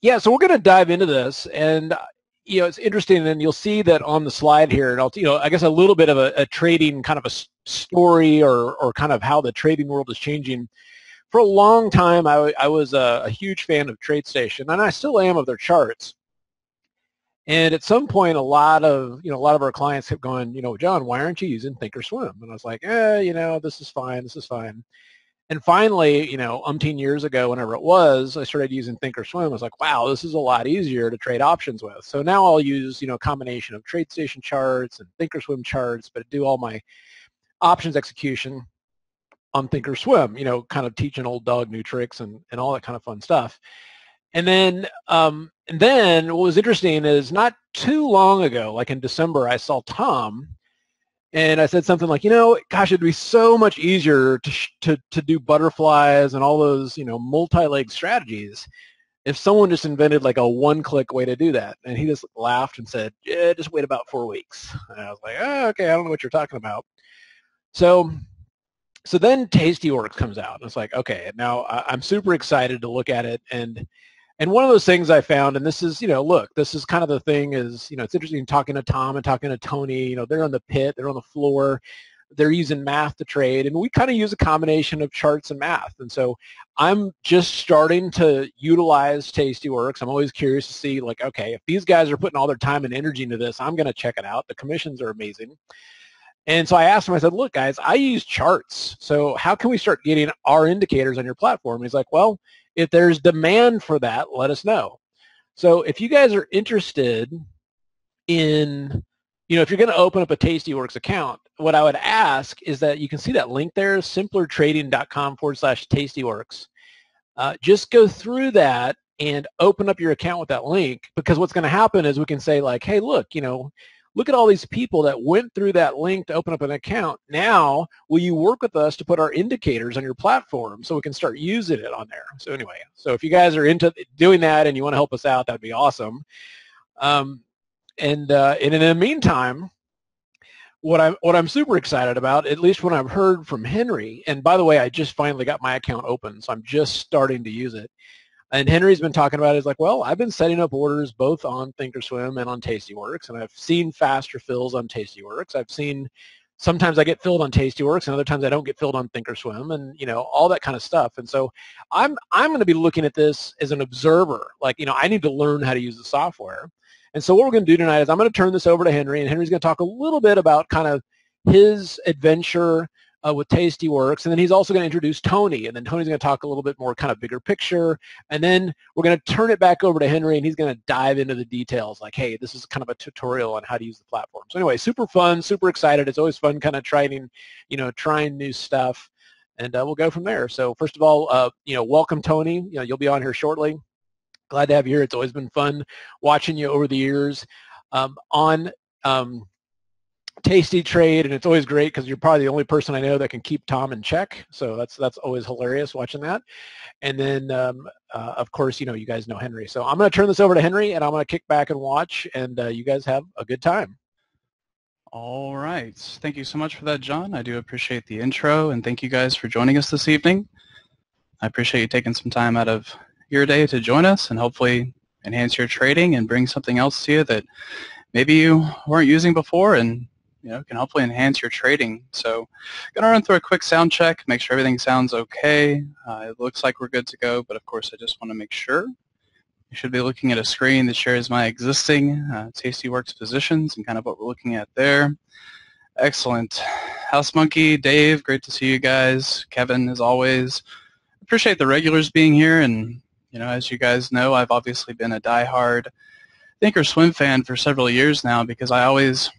Yeah, so we're going to dive into this, and it's interesting, and you'll see that on the slide here, and I guess a little bit of a trading kind of a story, or kind of how the trading world is changing. For a long time, I was a huge fan of TradeStation, and I still am of their charts. And at some point, a lot of our clients kept going, John, why aren't you using Thinkorswim? And I was like, this is fine, this is fine. And finally, umpteen years ago, whenever it was, I started using Thinkorswim. I was like, wow, this is a lot easier to trade options with. So now I'll use, a combination of TradeStation charts and Thinkorswim charts, but do all my options execution on Thinkorswim, kind of teaching old dog new tricks and all that kind of fun stuff. And then what was interesting is not too long ago, like in December, I saw Tom, and I said something like, gosh, it'd be so much easier to do butterflies and all those, multi-leg strategies if someone just invented like a one-click way to do that. And he just laughed and said, yeah, just wait about 4 weeks. And I was like, oh, okay, I don't know what you're talking about. So then Tastyworks comes out, and it's like, okay, now I'm super excited to look at it, and one of those things I found, and this is, look, this is kind of the thing is, it's interesting talking to Tom and talking to Tony, they're on the pit, they're on the floor, they're using math to trade, and we kind of use a combination of charts and math. And so I'm just starting to utilize Tastyworks. I'm always curious to see, like, okay, if these guys are putting all their time and energy into this, I'm going to check it out. The commissions are amazing. And so I asked him, I said, look, guys, I use charts. So how can we start getting our indicators on your platform? And he's like, well, if there's demand for that, let us know. So if you guys are interested in, if you're going to open up a Tastyworks account, what I would ask is that you can see that link there, simplertrading.com/Tastyworks. Just go through that and open up your account with that link, because what's going to happen is we can say, like, hey, look, look at all these people that went through that link to open up an account. Now, will you work with us to put our indicators on your platform so we can start using it on there? So anyway, so if you guys are into doing that and you want to help us out, that'd be awesome. And in the meantime, what I'm super excited about, at least when I've heard from Henry, and by the way, I just finally got my account open, so I'm just starting to use it. And Henry's been talking about it. He's like, well, I've been setting up orders both on Thinkorswim and on Tastyworks, and I've seen faster fills on Tastyworks. I've seen sometimes I get filled on Tastyworks, and other times I don't get filled on Thinkorswim, and all that kind of stuff. And so I'm going to be looking at this as an observer. Like, I need to learn how to use the software. And so what we're going to do tonight is I'm going to turn this over to Henry, and Henry's going to talk a little bit about kind of his adventure with Tastyworks, and then he's also going to introduce Tony, and then Tony's going to talk a little bit more kind of bigger picture, and then we're going to turn it back over to Henry, and he's going to dive into the details, like, hey, this is kind of a tutorial on how to use the platform. So anyway, super fun, super excited. It's always fun kind of trying new stuff, and we'll go from there. So first of all, welcome, Tony. You'll be on here shortly. Glad to have you here. It's always been fun watching you over the years on Tasty Trade, and it's always great because you're probably the only person I know that can keep Tom in check. So that's always hilarious watching that. And then, of course, you guys know Henry. So I'm going to turn this over to Henry, and I'm going to kick back and watch, and you guys have a good time. All right. Thank you so much for that, John. I do appreciate the intro, and thank you guys for joining us this evening. I appreciate you taking some time out of your day to join us and hopefully enhance your trading and bring something else to you that maybe you weren't using before, and can hopefully enhance your trading. So I'm going to run through a quick sound check, make sure everything sounds okay. It looks like we're good to go, but of course I just want to make sure. You should be looking at a screen that shares my existing Tastyworks positions and kind of what we're looking at there. Excellent. House Monkey, Dave, great to see you guys. Kevin, as always. Appreciate the regulars being here, and as you guys know, I've obviously been a diehard Thinkorswim fan for several years now because I always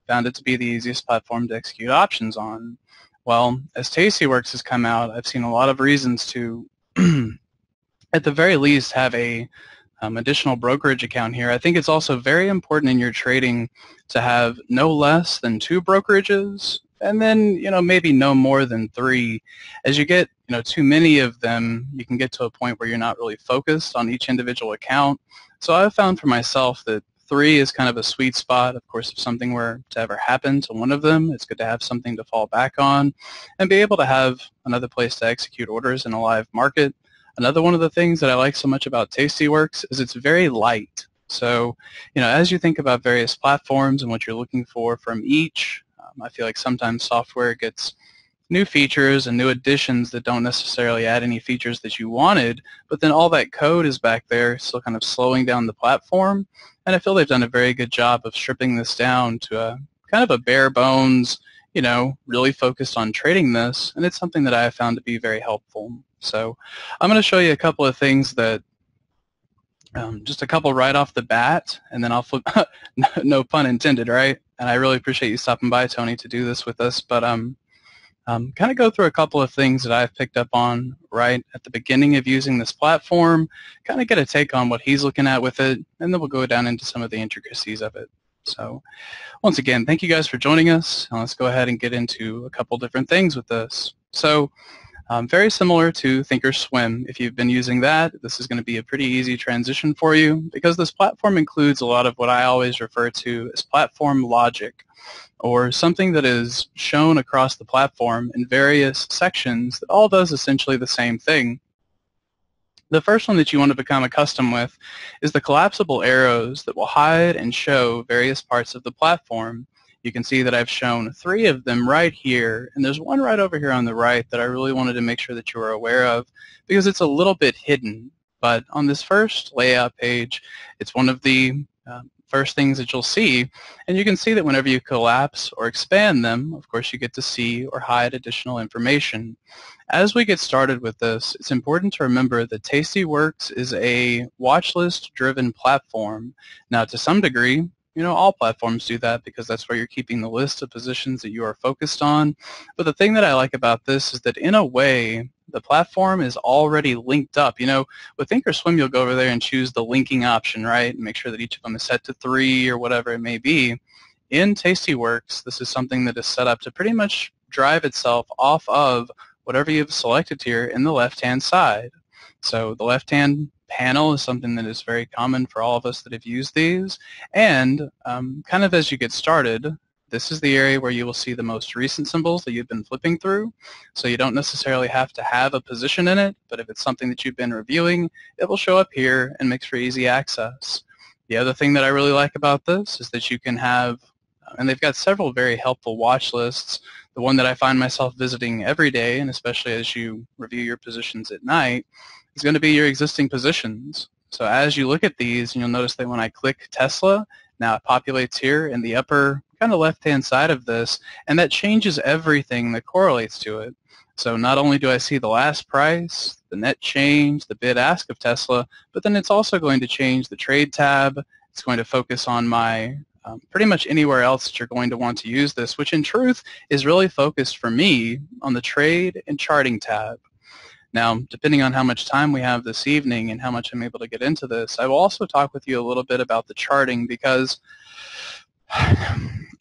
found it to be the easiest platform to execute options on. Well, as Tastyworks has come out, I've seen a lot of reasons to, at the very least, have a additional brokerage account here. I think it's also very important in your trading to have no less than 2 brokerages, and then maybe no more than 3. As you get too many of them, you can get to a point where you're not really focused on each individual account. So I've found for myself that 3 is kind of a sweet spot. Of course, if something were to ever happen to one of them, it's good to have something to fall back on and be able to have another place to execute orders in a live market. Another one of the things that I like so much about Tastyworks is it's very light. So, as you think about various platforms and what you're looking for from each, I feel like sometimes software gets new features and new additions that don't necessarily add any features that you wanted, but then all that code is back there still kind of slowing down the platform. And I feel they've done a very good job of stripping this down to a kind of a bare bones, really focused on trading this, and it's something that I have found to be very helpful. So I'm going to show you a couple of things that just a couple right off the bat, and then I'll flip, no pun intended, right? And I really appreciate you stopping by, Tony, to do this with us. But kind of go through a couple of things that I've picked up on right at the beginning of using this platform, kind of get a take on what he's looking at with it, and then we'll go down into some of the intricacies of it. So once again, thank you guys for joining us. Let's go ahead and get into a couple different things with this. So very similar to Thinkorswim. If you've been using that, this is going to be a pretty easy transition for you because this platform includes a lot of what I always refer to as platform logic, or something that is shown across the platform in various sections that all does essentially the same thing. The first one that you want to become accustomed with is the collapsible arrows that will hide and show various parts of the platform. You can see that I've shown 3 of them right here, and there's one right over here on the right that I really wanted to make sure that you were aware of because it's a little bit hidden. But on this first layout page, it's one of the first things that you'll see, and you can see that whenever you collapse or expand them, of course you get to see or hide additional information. As we get started with this, it's important to remember that Tastyworks is a watch list driven platform. Now to some degree, all platforms do that because that's where you're keeping the list of positions that you are focused on. But the thing that I like about this is that in a way, the platform is already linked up. With Thinkorswim, you'll go over there and choose the linking option, right? And make sure that each of them is set to 3 or whatever it may be. In Tastyworks, this is something that is set up to pretty much drive itself off of whatever you've selected here in the left-hand side. So the left-hand panel is something that is very common for all of us that have used these. And kind of as you get started, this is the area where you will see the most recent symbols that you've been flipping through. So you don't necessarily have to have a position in it, but if it's something that you've been reviewing, it will show up here and makes for easy access. The other thing that I really like about this is that you can have, and they've got several very helpful watch lists. The one that I find myself visiting every day, and especially as you review your positions at night, is going to be your existing positions. So as you look at these, and you'll notice that when I click Tesla, now it populates here in the upper kind of left-hand side of this, and that changes everything that correlates to it. So not only do I see the last price, the net change, the bid-ask of Tesla, but then it's also going to change the trade tab. It's going to focus on my pretty much anywhere else that you're going to want to use this, which in truth is really focused for me on the trade and charting tab. Now, depending on how much time we have this evening and how much I'm able to get into this, I will also talk with you a little bit about the charting because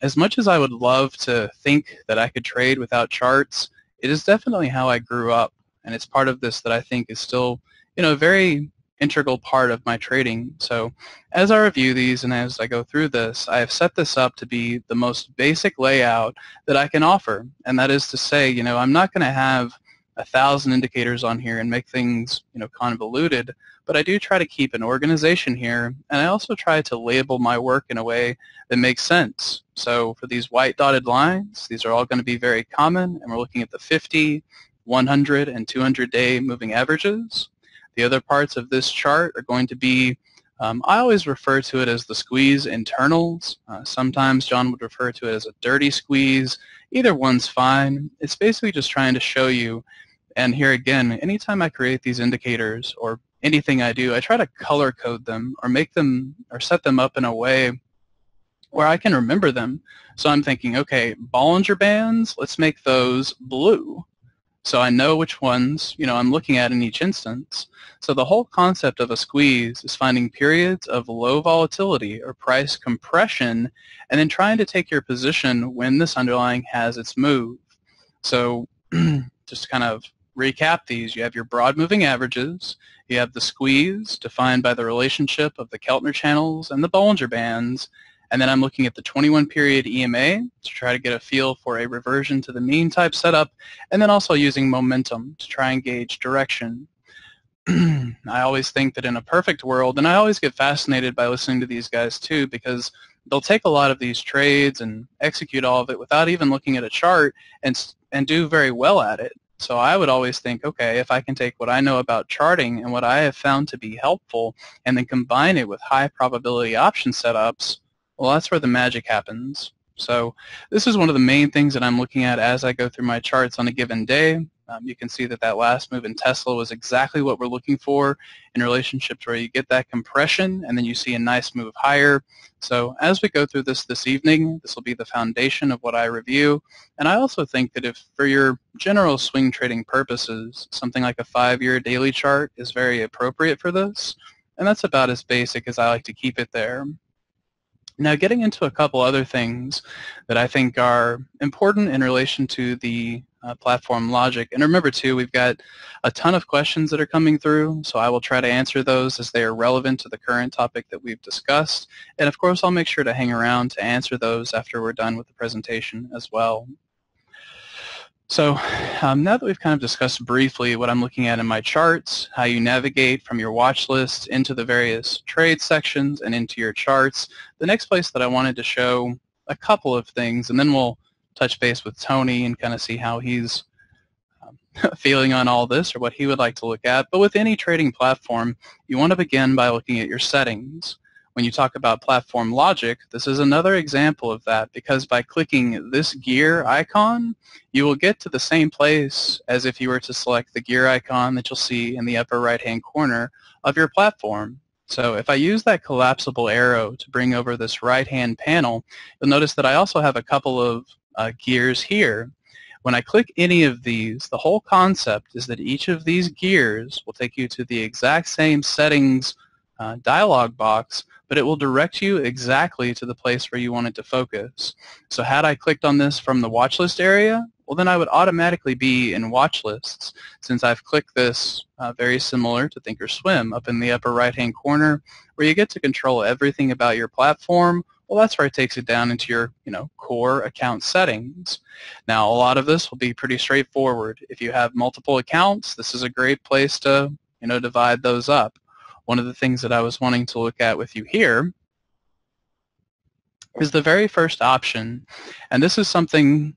as much as I would love to think that I could trade without charts, it is definitely how I grew up, and it's part of this that I think is still, a very integral part of my trading. So as I review these and as I go through this, I have set this up to be the most basic layout that I can offer, and that is to say, I'm not going to have 1,000 indicators on here and make things, convoluted, but I do try to keep an organization here, and I also try to label my work in a way that makes sense. So for these white dotted lines, these are all going to be very common, and we're looking at the 50, 100, and 200-day moving averages. The other parts of this chart are going to be, I always refer to it as the squeeze internals. Sometimes John would refer to it as a dirty squeeze. Either one's fine. It's basically just trying to show you. And here again, anytime I create these indicators or anything I do, I try to color code them or make them or set them up in a way where I can remember them. So I'm thinking, okay, Bollinger Bands, let's make those blue. So I know which ones, I'm looking at in each instance. So the whole concept of a squeeze is finding periods of low volatility or price compression and then trying to take your position when this underlying has its move. So just to kind of recap these, you have your broad moving averages, you have the squeeze defined by the relationship of the Keltner channels and the Bollinger Bands, and then I'm looking at the 21-period EMA to try to get a feel for a reversion to the mean type setup, and then also using momentum to try and gauge direction. I always think that in a perfect world, and I always get fascinated by listening to these guys too, because they'll take a lot of these trades and execute all of it without even looking at a chart and do very well at it. So I would always think, okay, if I can take what I know about charting and what I have found to be helpful and then combine it with high probability option setups, well, that's where the magic happens. So this is one of the main things that I'm looking at as I go through my charts on a given day. You can see that that last move in Tesla was exactly what we're looking for in relationships where you get that compression and then you see a nice move higher. So as we go through this evening, this will be the foundation of what I review. And I also think that if for your general swing trading purposes, something like a 5-year daily chart is very appropriate for this. And that's about as basic as I like to keep it there. Now, getting into a couple other things that I think are important in relation to the platform logic. And remember, too, we've got a ton of questions that are coming through, so I will try to answer those as they are relevant to the current topic that we've discussed. And, of course, I'll make sure to hang around to answer those after we're done with the presentation as well. So now that we've kind of discussed briefly what I'm looking at in my charts, how you navigate from your watch list into the various trade sections and into your charts, the next place that I wanted to show a couple of things, and then we'll touch base with Tony and kind of see how he's feeling on all this or what he would like to look at. But with any trading platform, you want to begin by looking at your settings. When you talk about platform logic, this is another example of that, because by clicking this gear icon, you will get to the same place as if you were to select the gear icon that you'll see in the upper right-hand corner of your platform. So if I use that collapsible arrow to bring over this right-hand panel, you'll notice that I also have a couple of gears here. When I click any of these, the whole concept is that each of these gears will take you to the exact same settings dialog box, but it will direct you exactly to the place where you want it to focus. So had I clicked on this from the watch list area, well, then I would automatically be in watch lists, since I've clicked this very similar to Thinkorswim up in the upper right-hand corner, where you get to control everything about your platform. Well, that's where it takes it down into your, core account settings. Now, a lot of this will be pretty straightforward. If you have multiple accounts, this is a great place to, divide those up. One of the things that I was wanting to look at with you here is the very first option, and this is something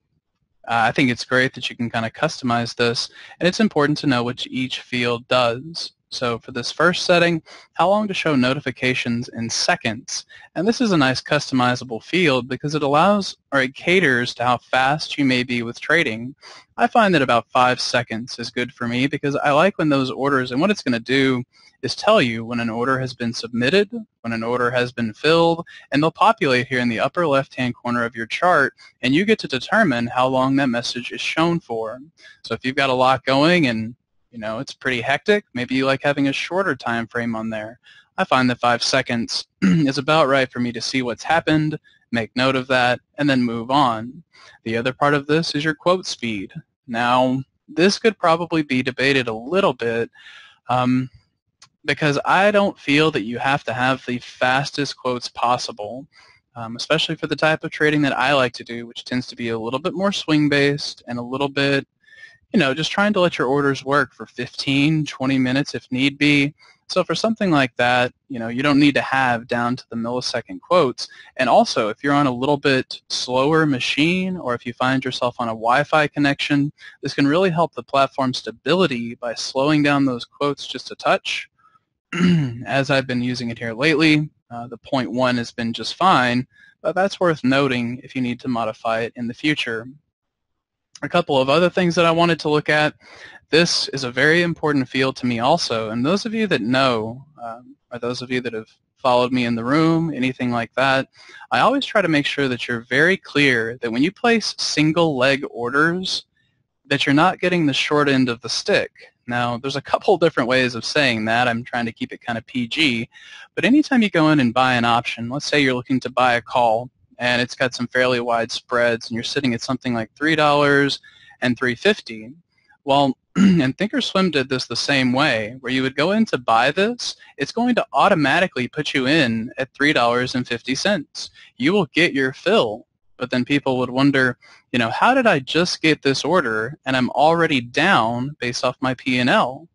I think it's great that you can kind of customize this, and it's important to know what each field does. So for this first setting, how long to show notifications in seconds. And this is a nice customizable field because it allows, or it caters to how fast you may be with trading. I find that about 5 seconds is good for me because I like when those orders, and what it's going to do is tell you when an order has been submitted, when an order has been filled, and they'll populate here in the upper left-hand corner of your chart, and you get to determine how long that message is shown for. So if you've got a lot going and it's pretty hectic, maybe you like having a shorter time frame on there. I find that 5 seconds is about right for me to see what's happened, make note of that, and then move on. The other part of this is your quote speed. Now, this could probably be debated a little bit because I don't feel that you have to have the fastest quotes possible, especially for the type of trading that I like to do, which tends to be a little bit more swing-based and a little bit just trying to let your orders work for 15, 20 minutes if need be. So for something like that, you don't need to have down to the millisecond quotes. And also, if you're on a little bit slower machine or if you find yourself on a Wi-Fi connection, this can really help the platform stability by slowing down those quotes just a touch. As I've been using it here lately, the 0.1 has been just fine, but that's worth noting if you need to modify it in the future. A couple of other things that I wanted to look at. This is a very important field to me also, and those of you that know, or those of you that have followed me in the room, anything like that, I always try to make sure that you're very clear that when you place single leg orders, that you're not getting the short end of the stick. Now, there's a couple different ways of saying that. I'm trying to keep it kind of PG, but anytime you go in and buy an option, let's say you're looking to buy a call, and it's got some fairly wide spreads, and you're sitting at something like $3 and $3.50. Well, and Thinkorswim did this the same way, where you would go in to buy this, it's going to automatically put you in at $3.50. You will get your fill, but then people would wonder, how did I just get this order, and I'm already down based off my P&L?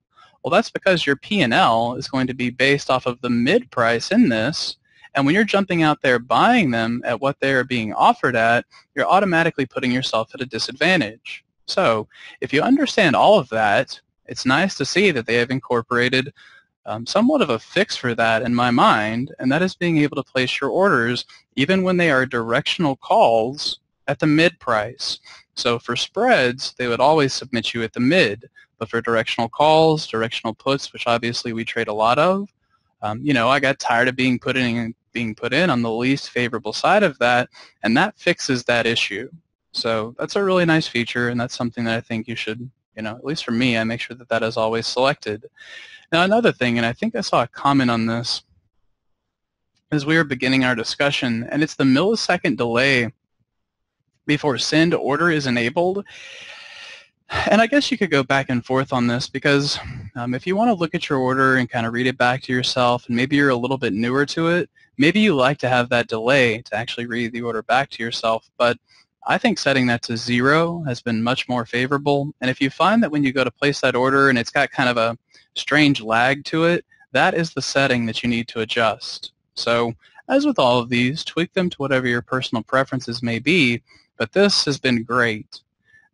Well, that's because your P&L is going to be based off of the mid price in this, and when you're jumping out there buying them at what they are being offered at, you're automatically putting yourself at a disadvantage. So if you understand all of that, it's nice to see that they have incorporated somewhat of a fix for that in my mind, and that is being able to place your orders even when they are directional calls at the mid price. So for spreads, they would always submit you at the mid, but for directional calls, directional puts, which obviously we trade a lot of, I got tired of being put in on the least favorable side of that, and that fixes that issue. So that's a really nice feature, and that's something that I think you should, at least for me, I make sure that that is always selected. Now another thing, and I think I saw a comment on this as we were beginning our discussion, and it's the millisecond delay before send order is enabled. And I guess you could go back and forth on this because if you want to look at your order and kind of read it back to yourself, and maybe you're a little bit newer to it, maybe you like to have that delay to actually read the order back to yourself. But I think setting that to 0 has been much more favorable. And if you find that when you go to place that order and it's got kind of a strange lag to it, that is the setting that you need to adjust. So as with all of these, tweak them to whatever your personal preferences may be, but this has been great.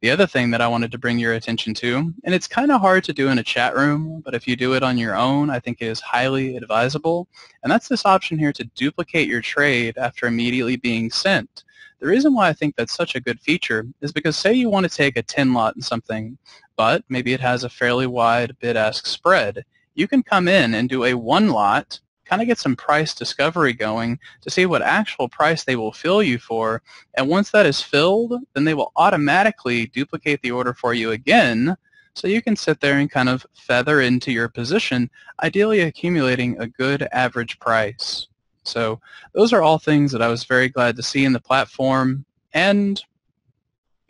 The other thing that I wanted to bring your attention to, and it's kind of hard to do in a chat room, but if you do it on your own, I think it is highly advisable, and that's this option here to duplicate your trade after immediately being sent. The reason why I think that's such a good feature is because say you want to take a 10 lot in something, but maybe it has a fairly wide bid-ask spread. You can come in and do a 1 lot, kind of get some price discovery going to see what actual price they will fill you for, and once that is filled, then they will automatically duplicate the order for you again, so you can sit there and kind of feather into your position, ideally accumulating a good average price. So those are all things that I was very glad to see in the platform, and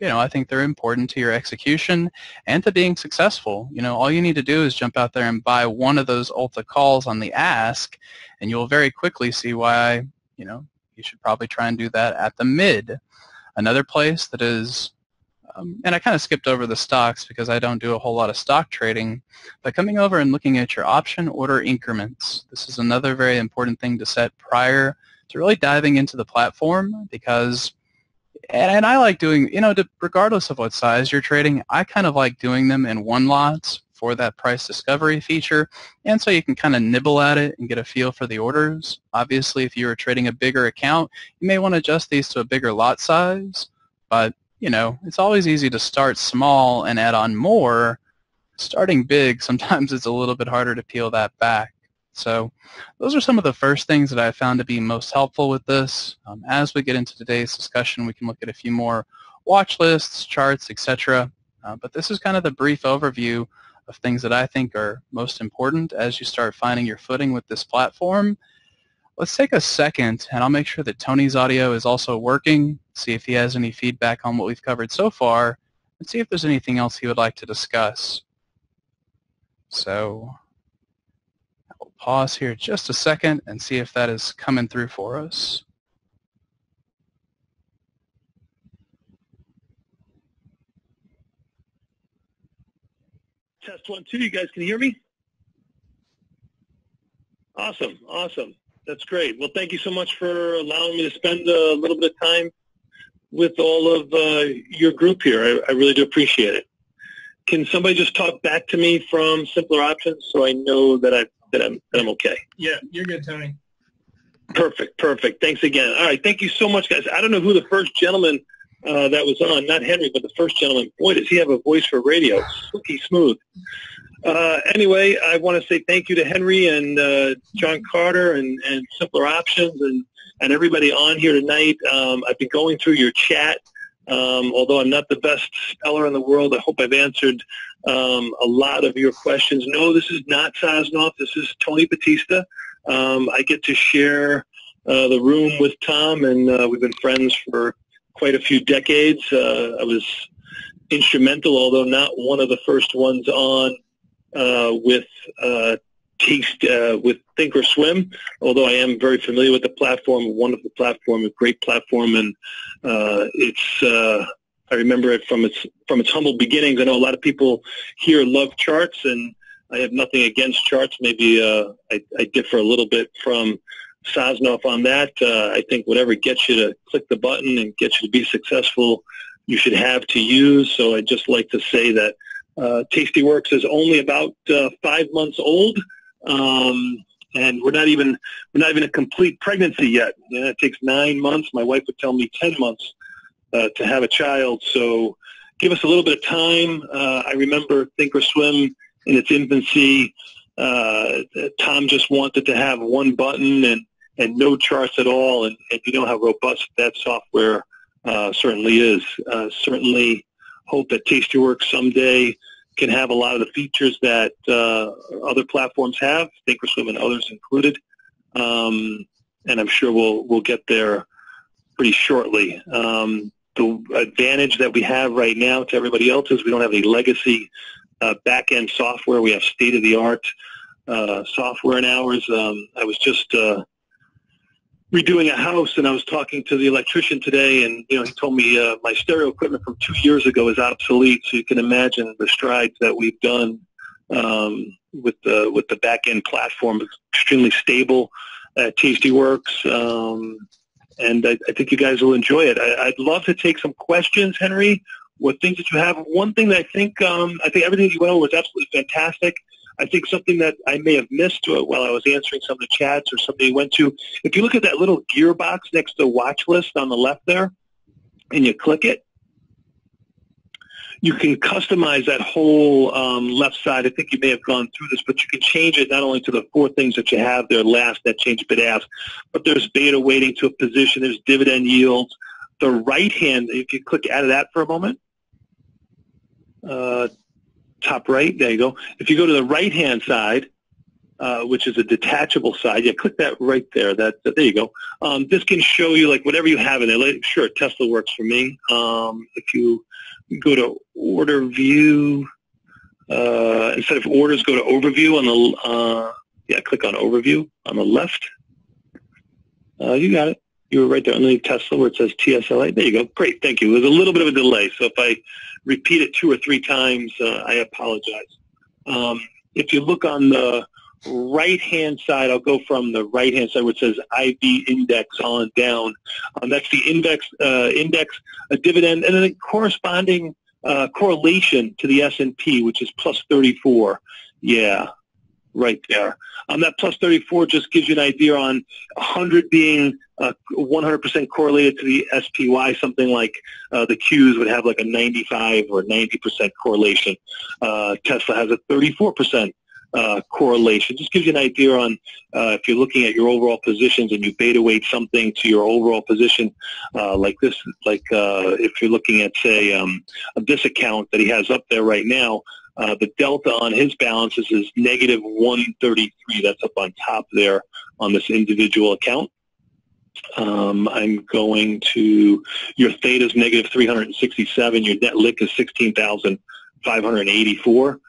I think they're important to your execution and to being successful. All you need to do is jump out there and buy one of those Ulta calls on the ask, and you'll very quickly see why, you should probably try and do that at the mid. Another place that is, and I kind of skipped over the stocks because I don't do a whole lot of stock trading, but coming over and looking at your option order increments. This is another very important thing to set prior to really diving into the platform because and I like doing, regardless of what size you're trading, I kind of like doing them in 1 lots for that price discovery feature, and so you can kind of nibble at it and get a feel for the orders. Obviously, if you were trading a bigger account, you may want to adjust these to a bigger lot size, but, it's always easy to start small and add on more. Starting big, sometimes it's a little bit harder to peel that back. So those are some of the first things that I found to be most helpful with this. As we get into today's discussion, we can look at a few more watch lists, charts, etc. But this is kind of the brief overview of things that I think are most important as you start finding your footing with this platform. Let's take a second, and I'll make sure that Tony's audio is also working, see if he has any feedback on what we've covered so far, and see if there's anything else he would like to discuss. So I'll pause here just a second and see if that is coming through for us. Test 1, 2. You guys can hear me? Awesome. Awesome. That's great. Well, thank you so much for allowing me to spend a little bit of time with all of your group here. I really do appreciate it. Can somebody just talk back to me from Simpler Options so I know that I'm okay? Yeah, you're good, Tony. Perfect. Thanks again. All right, thank you so much, guys. I don't know who the first gentleman that was on, not Henry, but the first gentleman. Boy, does he have a voice for radio. Silky smooth. Anyway, I want to say thank you to Henry and John Carter and Simpler Options and everybody on here tonight. I've been going through your chat. Although I'm not the best speller in the world, I hope I've answered a lot of your questions. No, this is not Sosnoff. This is Tony Battista. I get to share the room with Tom, and we've been friends for quite a few decades. I was instrumental, although not one of the first ones on with Thinkorswim, although I am very familiar with the platform, a wonderful platform, a great platform, and I remember it from its humble beginnings. I know a lot of people here love charts, and I have nothing against charts. Maybe I differ a little bit from Sosnoff on that. I think whatever gets you to click the button and gets you to be successful, you should have to use. So I'd just like to say that Tastyworks is only about 5 months old, and we're not even a complete pregnancy yet. It takes 9 months. My wife would tell me 10 months to have a child. So give us a little bit of time. I remember Thinkorswim in its infancy. Tom just wanted to have one button and no charts at all, and you know how robust that software certainly is. Certainly hope that Tastyworks someday can have a lot of the features that other platforms have, Thinkorswim and others included, and I'm sure we'll get there pretty shortly. The advantage that we have right now to everybody else is we don't have any legacy back-end software. We have state-of-the-art software in ours. I was just redoing a house, and I was talking to the electrician today, and he told me my stereo equipment from 2 years ago is obsolete. So you can imagine the strides that we've done with the back-end platform. It's extremely stable at Tastyworks, and I think you guys will enjoy it. I'd love to take some questions, Henry. What things that you have? One thing that I think everything you went over was absolutely fantastic. I think something that I may have missed while I was answering some of the chats or somebody went to, if you look at that little gearbox next to watch list on the left there, and you click it, you can customize that whole left side. I think you may have gone through this, but you can change it not only to the 4 things that you have there last, that change bid ask, but there's beta weighting to a position, there's dividend yields. The right hand, if you click out of that for a moment, top right, there you go. If you go to the right-hand side, which is a detachable side, click that right there. There you go. This can show you like whatever you have in there. Sure, Tesla works for me. If you go to order view, instead of orders, go to overview on the click on overview on the left. You got it. You were right there underneath Tesla where it says TSLA. There you go. Great, thank you. There's a little bit of a delay, so if I repeat it 2 or 3 times, I apologize. If you look on the right-hand side, I'll go from the right-hand side where it says IB index on down. That's the index, a dividend, and then a corresponding correlation to the S&P, which is plus 34. Yeah, right there. That plus 34 just gives you an idea on 100 being 100% correlated to the SPY, something like the Qs would have like a 95 or 90% correlation. Tesla has a 34% correlation. Just gives you an idea on if you're looking at your overall positions and you beta weight something to your overall position, like this, if you're looking at, say, this account that he has up there right now, the delta on his balances is negative 133. That's up on top there on this individual account. I'm going to, your theta is negative 367. Your net lick is 16,584.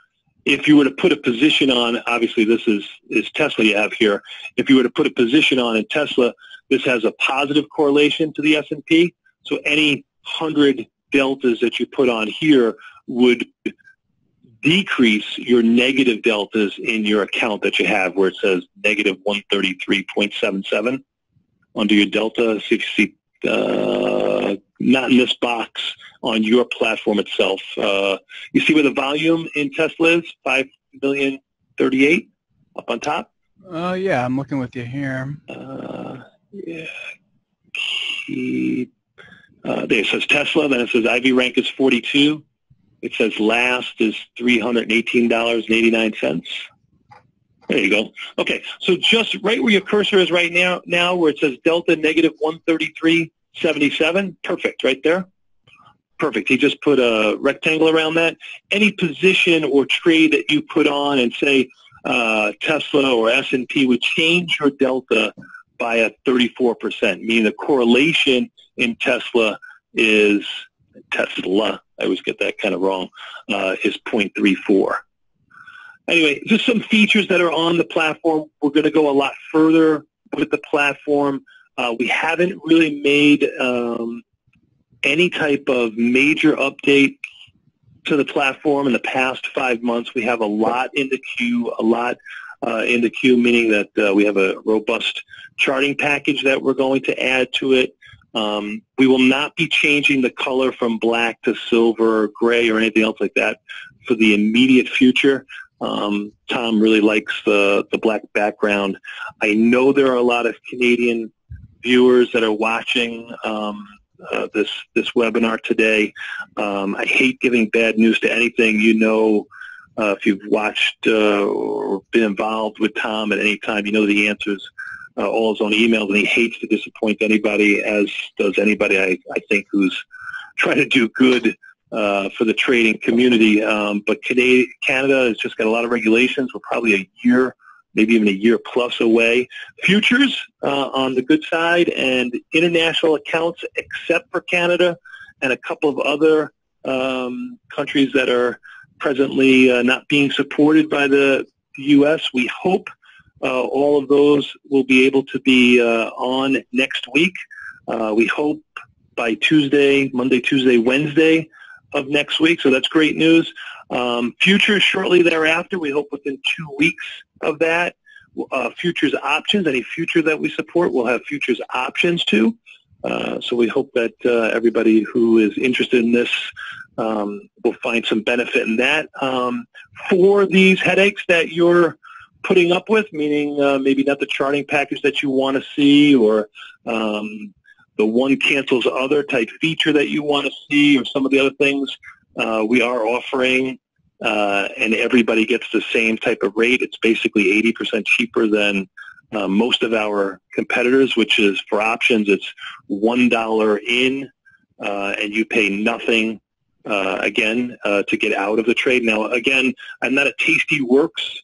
If you were to put a position on, obviously this is Tesla you have here. If you were to put a position on in Tesla, this has a positive correlation to the S&P. So any 100 deltas that you put on here would decrease your negative deltas in your account that you have where it says negative 133.77 under your delta. So if you see, not in this box on your platform itself. You see where the volume in Tesla is? 5,038,000 up on top? Yeah, I'm looking with you here. Yeah. There it says Tesla, then it says IV rank is 42. It says last is $318.89. There you go. Okay, so just right where your cursor is right now where it says delta negative 133.77, perfect, right there. Perfect. He just put a rectangle around that. Any position or trade that you put on and say Tesla or S&P would change your delta by a 34%, meaning the correlation in Tesla is Tesla. I always get that kind of wrong, is 0.34. Anyway, just some features that are on the platform. We're going to go a lot further with the platform. We haven't really made any type of major update to the platform in the past 5 months. We have a lot in the queue, meaning that we have a robust charting package that we're going to add to it. We will not be changing the color from black to silver, gray, or anything else like that for the immediate future. Tom really likes the black background. I know there are a lot of Canadian viewers that are watching this webinar today. I hate giving bad news to anything. If you've watched or been involved with Tom at any time, you know the answers. All his own emails, and he hates to disappoint anybody, as does anybody, I think, who's trying to do good for the trading community. But Canada has just got a lot of regulations. We're probably a year, maybe even a year plus away. Futures on the good side, and international accounts, except for Canada and a couple of other countries that are presently not being supported by the U.S. We hope all of those will be able to be on next week. We hope by Monday, Tuesday, Wednesday of next week. So that's great news. Futures shortly thereafter. We hope within 2 weeks of that. Futures options, any future that we support, will have futures options too. So we hope that everybody who is interested in this will find some benefit in that. For these headaches that you're putting up with, meaning maybe not the charting package that you want to see, or the one cancels other type feature that you want to see, or some of the other things, we are offering, and everybody gets the same type of rate. It's basically 80% cheaper than most of our competitors, which is for options, it's $1 in, and you pay nothing again to get out of the trade. Now, again, I'm not a Tastyworks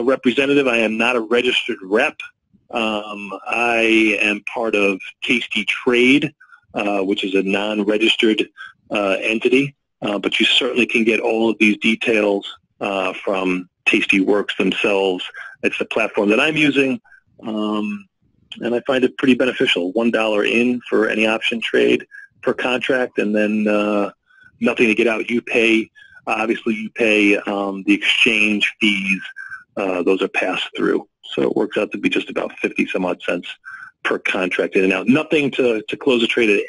representative. I am not a registered rep. I am part of Tasty Trade, which is a non-registered entity, but you certainly can get all of these details from Tastyworks themselves. It's the platform that I'm using, and I find it pretty beneficial. $1 in for any option trade per contract, and then nothing to get out. You pay, obviously, the exchange fees. Those are passed through. So it works out to be just about 50 some odd cents per contract in and out. Nothing to close a trade at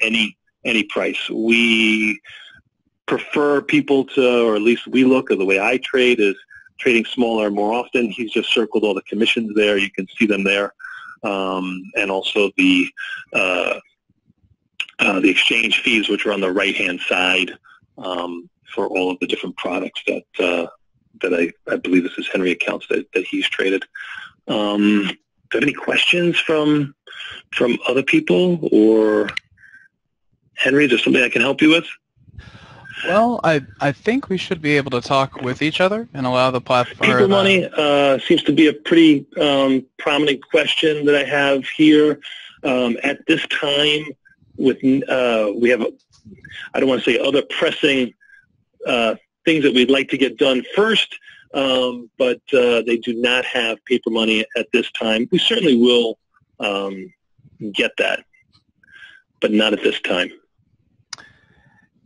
any price. We prefer people to, or at least we look, or the way I trade is trading smaller more often. He's just circled all the commissions there. You can see them there. And also the exchange fees, which are on the right-hand side for all of the different products that I believe this is Henry accounts that he's traded. Do you have any questions from other people, or Henry, is there something I can help you with? Well, I think we should be able to talk with each other and allow the platform. Paper money seems to be a pretty prominent question that I have here. At this time, we have, I don't want to say other pressing things that we'd like to get done first, but they do not have paper money at this time. We certainly will get that, but not at this time.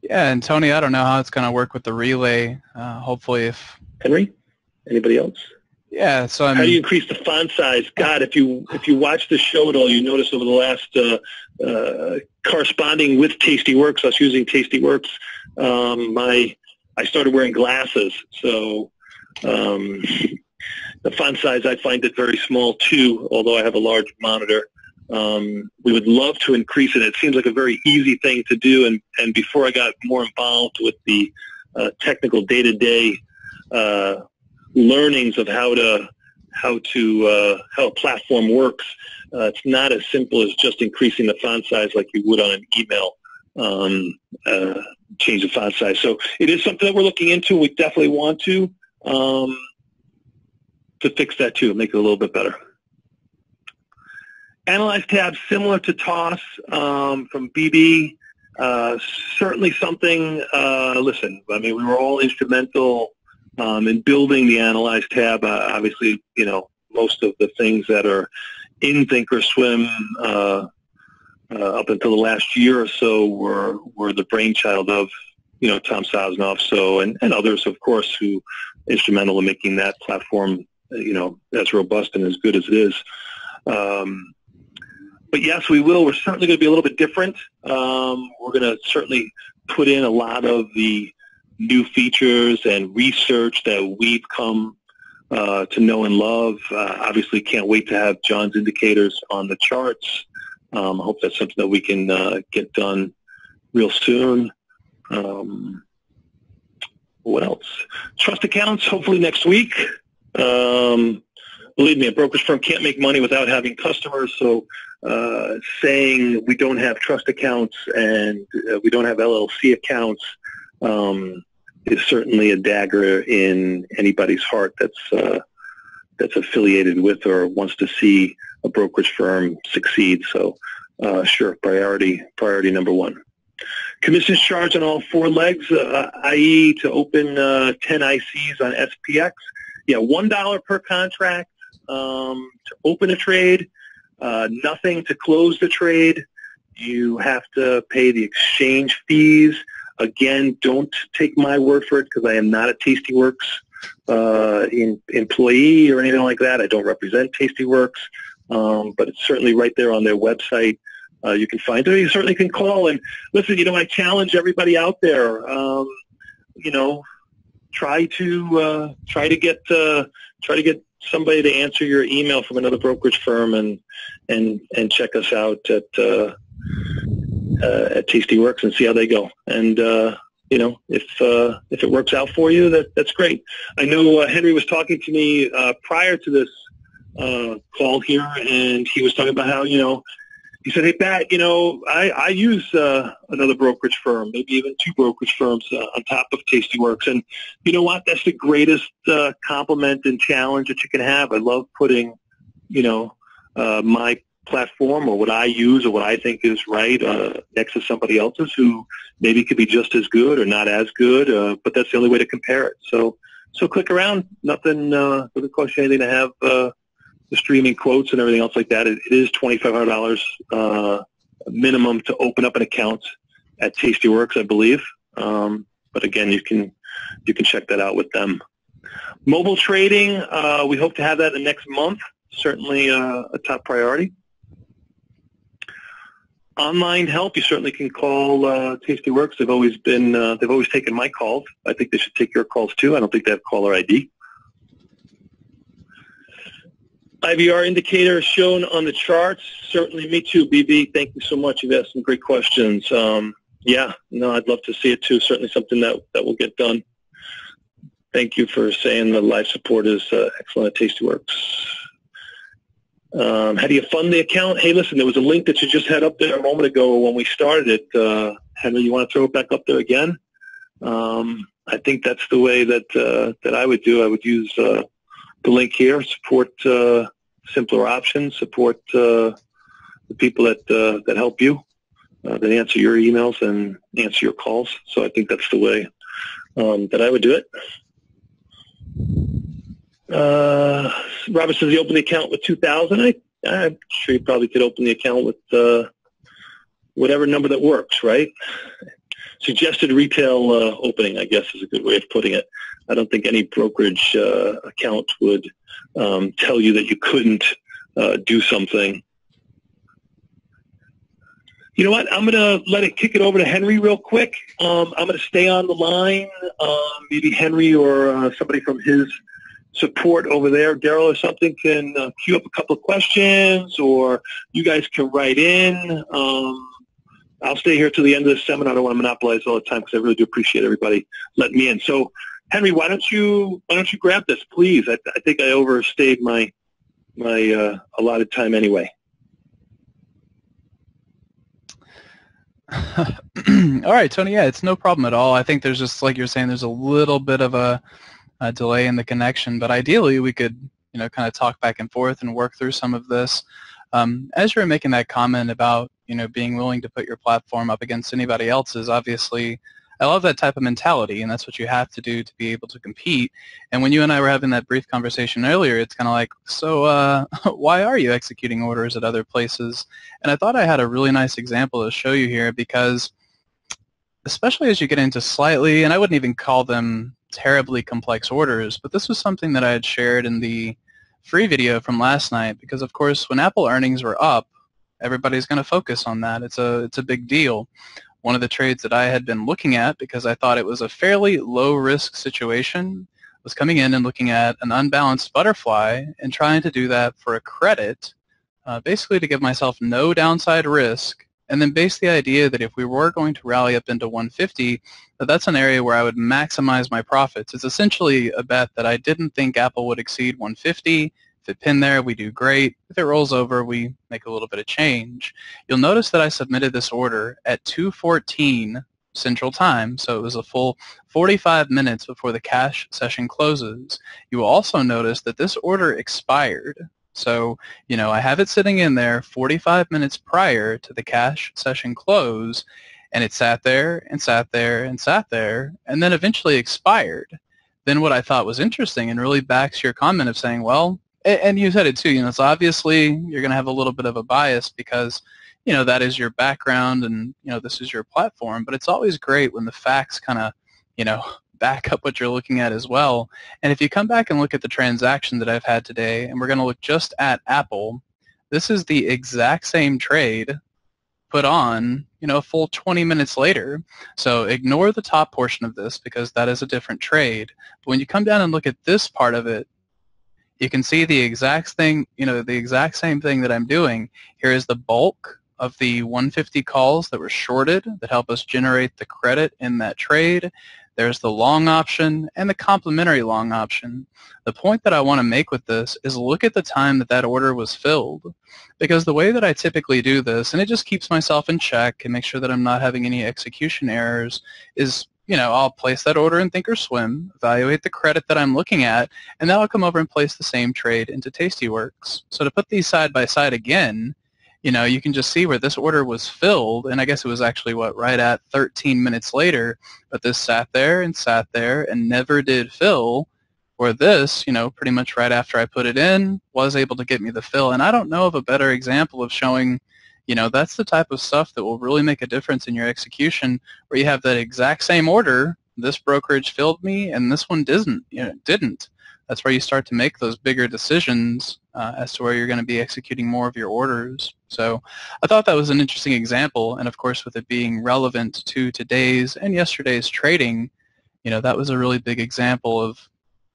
Yeah, and Tony, I don't know how it's going to work with the relay. Hopefully, if Henry, anybody else? Yeah. So how do you increase the font size? God, if you watch the show at all, you notice over the last corresponding with Tastyworks, us using Tastyworks, I started wearing glasses, so the font size, I find it very small too, although I have a large monitor. We would love to increase it. It seems like a very easy thing to do, and before I got more involved with the technical day-to-day learnings of how a platform works, it's not as simple as just increasing the font size like you would on an email. Change the font size. So it is something that we're looking into. We definitely want to fix that too, make it a little bit better. Analyze tab similar to TOS from BB. Certainly something, listen, I mean, we were all instrumental in building the Analyze tab. Obviously, you know, most of the things that are in Thinkorswim up until the last year or so were the brainchild of Tom Sosnoff, and others, of course, who instrumental in making that platform, as robust and as good as it is. But yes, we will. We're certainly going to be a little bit different. We're going to certainly put in a lot of the new features and research that we've come to know and love. Obviously, can't wait to have John's indicators on the charts. I hope that's something that we can get done real soon. What else? Trust accounts, hopefully next week. Believe me, a brokerage firm can't make money without having customers, so saying we don't have trust accounts and we don't have LLC accounts is certainly a dagger in anybody's heart that's affiliated with or wants to see a brokerage firm succeed. So sure, priority number one. Commissions charged on all four legs, i.e. to open 10 ICs on SPX. Yeah, $1 per contract to open a trade, nothing to close the trade. You have to pay the exchange fees. Again, don't take my word for it because I am not a Tastyworks employee or anything like that. I don't represent Tastyworks, but it's certainly right there on their website. You can find it. You certainly can call and listen. I challenge everybody out there. Try to get somebody to answer your email from another brokerage firm and check us out at Tastyworks and see how they go. And if it works out for you, that's great. I know Henry was talking to me prior to this call here, and he was talking about how he said, "Hey, Pat, I use another brokerage firm, maybe even two brokerage firms on top of Tastyworks. And you know what? That's the greatest compliment and challenge that you can have. I love putting, my platform or what I use or what I think is right next to somebody else's who maybe could be just as good or not as good, but that's the only way to compare it. So click around. Nothing doesn't cost you anything to have the streaming quotes and everything else like that. It is $2,500 minimum to open up an account at Tastyworks, I believe. But again, you can check that out with them. Mobile trading, we hope to have that in the next month. Certainly a top priority. Online help, you certainly can call Tastyworks. They've always taken my calls. I think they should take your calls too. I don't think they have caller ID. IVR indicator is shown on the charts. Certainly, me too, BB. Thank you so much. You've asked some great questions. Yeah, no, I'd love to see it too. Certainly something that will get done. Thank you for saying the live support is excellent at Tastyworks. How do you fund the account? Hey, listen, there was a link that you just had up there a moment ago when we started it. Henry, you want to throw it back up there again? I think that's the way that I would do. I would use the link here, support simpler options, support the people that help you, that answer your emails and answer your calls. So I think that's the way that I would do it. Robert says he opened the account with 2,000. I'm sure you probably could open the account with whatever number that works, right? Suggested retail opening, I guess, is a good way of putting it. I don't think any brokerage account would tell you that you couldn't do something. You know what? I'm going to kick it over to Henry real quick. I'm going to stay on the line. Maybe Henry or somebody from his support over there, Daryl or something, can queue up a couple of questions, or you guys can write in. I'll stay here till the end of the seminar. I don't want to monopolize all the time because I really do appreciate everybody letting me in. So, Henry, why don't you grab this, please? I think I overstayed my allotted time anyway. All right, Tony. Yeah, it's no problem at all. I think there's just, like you're saying, there's a little bit of a delay in the connection, but ideally we could, kind of talk back and forth and work through some of this. As you were making that comment about, being willing to put your platform up against anybody else's, obviously, I love that type of mentality, and that's what you have to do to be able to compete. And when you and I were having that brief conversation earlier, it's kind of like, so why are you executing orders at other places? And I thought I had a really nice example to show you here, because especially as you get into slightly, and I wouldn't even call them terribly complex orders, but this was something that I had shared in the free video from last night, because of course when Apple earnings were up, everybody's going to focus on that. It's a big deal. One of the trades that I had been looking at, because I thought it was a fairly low-risk situation, was coming in and looking at an unbalanced butterfly and trying to do that for a credit, basically to give myself no downside risk, and then base the idea that if we were going to rally up into 150, that's an area where I would maximize my profits. It's essentially a bet that I didn't think Apple would exceed 150. If it pinned there, we do great. If it rolls over, we make a little bit of change. You'll notice that I submitted this order at 2:14 Central Time, so it was a full 45 minutes before the cash session closes. You will also notice that this order expired. So, I have it sitting in there 45 minutes prior to the cash session close, and it sat there and sat there and sat there, and then eventually expired. Then what I thought was interesting and really backs your comment of saying, well, and you said it too, it's obviously you're going to have a little bit of a bias because, that is your background and, this is your platform, but it's always great when the facts kind of, back up what you're looking at as well. And if you come back and look at the transaction that I've had today, and we're going to look just at Apple, this is the exact same trade put on, a full 20 minutes later. So ignore the top portion of this because that is a different trade. But when you come down and look at this part of it, you can see the exact thing, the exact same thing that I'm doing. Here is the bulk of the 150 calls that were shorted that help us generate the credit in that trade. There's the long option and the complementary long option. The point that I want to make with this is look at the time that that order was filled, because the way that I typically do this, and it just keeps myself in check and make sure that I'm not having any execution errors, is I'll place that order in Thinkorswim, evaluate the credit that I'm looking at, and then I'll come over and place the same trade into Tastyworks. So to put these side by side again, you can just see where this order was filled, and I guess it was actually, right at 13 minutes later, but this sat there and never did fill, where this, pretty much right after I put it in, was able to get me the fill. And I don't know of a better example of showing, that's the type of stuff that will really make a difference in your execution, where you have that exact same order, this brokerage filled me, and this one didn't. That's where you start to make those bigger decisions as to where you're going to be executing more of your orders. So I thought that was an interesting example, and of course with it being relevant to today's and yesterday's trading, that was a really big example of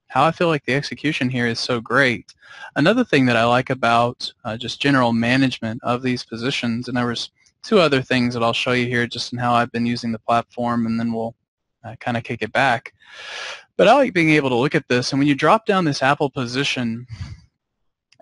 how I feel like the execution here is so great. Another thing that I like about just general management of these positions, and there was two other things that I'll show you here just in how I've been using the platform, and then we'll kind of kick it back. But I like being able to look at this, and when you drop down this Apple position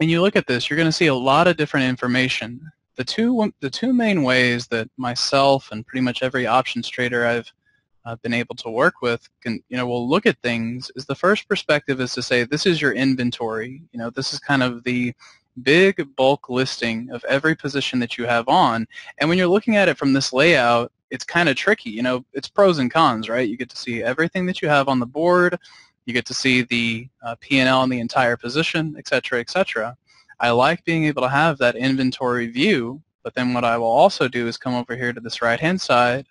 and you look at this, you're going to see a lot of different information. The two main ways that myself and pretty much every options trader I've been able to work with will look at things is, the first perspective is to say this is your inventory. This is kind of the big bulk listing of every position that you have on. And when you're looking at it from this layout, it's kind of tricky. It's pros and cons, right? You get to see everything that you have on the board. You get to see the P&L on the entire position, et cetera, et cetera. I like being able to have that inventory view, but then what I will also do is come over here to this right-hand side,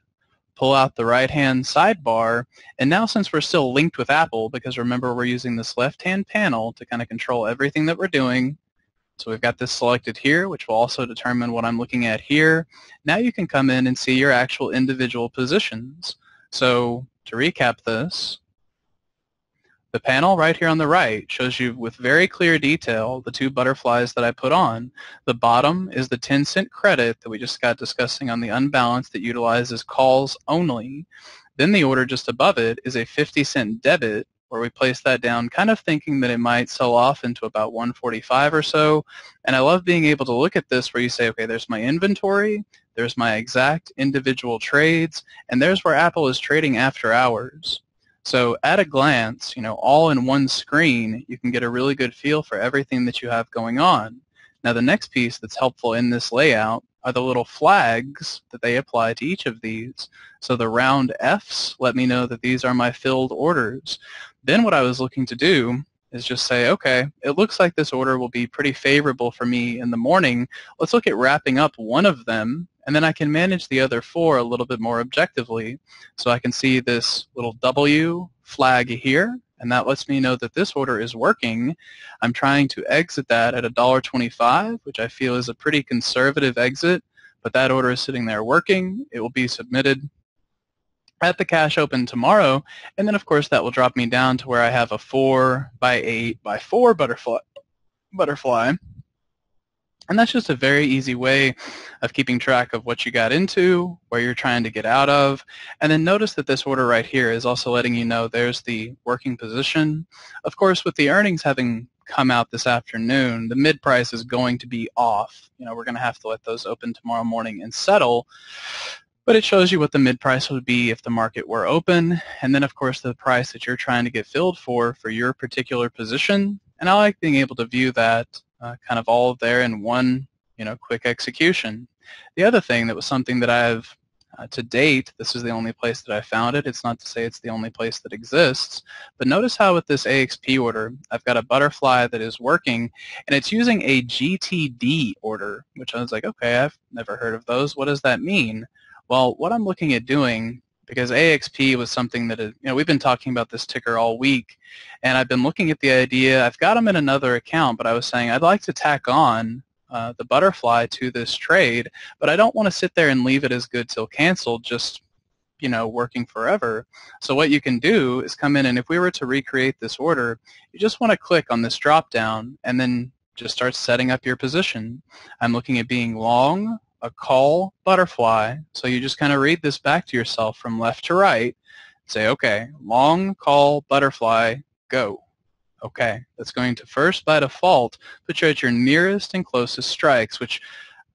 pull out the right-hand sidebar, and now since we're still linked with Apple, because remember we're using this left-hand panel to kind of control everything that we're doing, so we've got this selected here, which will also determine what I'm looking at here. Now you can come in and see your actual individual positions. So to recap this, the panel right here on the right shows you with very clear detail the two butterflies that I put on. The bottom is the 10-cent credit that we just got discussing on the unbalanced that utilizes calls only. Then the order just above it is a 50-cent debit, where we place that down kind of thinking that it might sell off into about 145 or so. And I love being able to look at this where you say, okay, there's my inventory, there's my exact individual trades, and there's where Apple is trading after hours. So at a glance, all in one screen, you can get a really good feel for everything that you have going on. Now the next piece that's helpful in this layout are the little flags that they apply to each of these. So the round Fs let me know that these are my filled orders. Then what I was looking to do is just say, okay, it looks like this order will be pretty favorable for me in the morning. Let's look at wrapping up one of them, and then I can manage the other 4 a little bit more objectively. So I can see this little W flag here, and that lets me know that this order is working. I'm trying to exit that at $1.25, which I feel is a pretty conservative exit, but that order is sitting there working. It will be submitted at the cash open tomorrow, and then of course that will drop me down to where I have a 4x8x4 butterfly. And that's just a very easy way of keeping track of what you got into, where you're trying to get out of. And then notice that this order right here is also letting you know there's the working position. Of course, with the earnings having come out this afternoon, the mid price is going to be off. We're going to have to let those open tomorrow morning and settle. But it shows you what the mid price would be if the market were open. And then, of course, the price that you're trying to get filled for your particular position. And I like being able to view that kind of all there in one, quick execution. The other thing that was something that I've, to date, this is the only place that I found it. It's not to say it's the only place that exists. But notice how with this AXP order, I've got a butterfly that is working, and it's using a GTD order, which I was like, okay, I've never heard of those. What does that mean? Well, what I'm looking at doing, because AXP was something that, we've been talking about this ticker all week, and I've been looking at the idea, I've got them in another account, but I was saying I'd like to tack on the butterfly to this trade, but I don't want to sit there and leave it as good till canceled, just, working forever. So what you can do is come in, and if we were to recreate this order, you just want to click on this drop down and then just start setting up your position. I'm looking at being long a call butterfly, so you just kind of read this back to yourself from left to right. Say, okay, long call butterfly, go. Okay, that's going to first by default put you at your nearest and closest strikes, which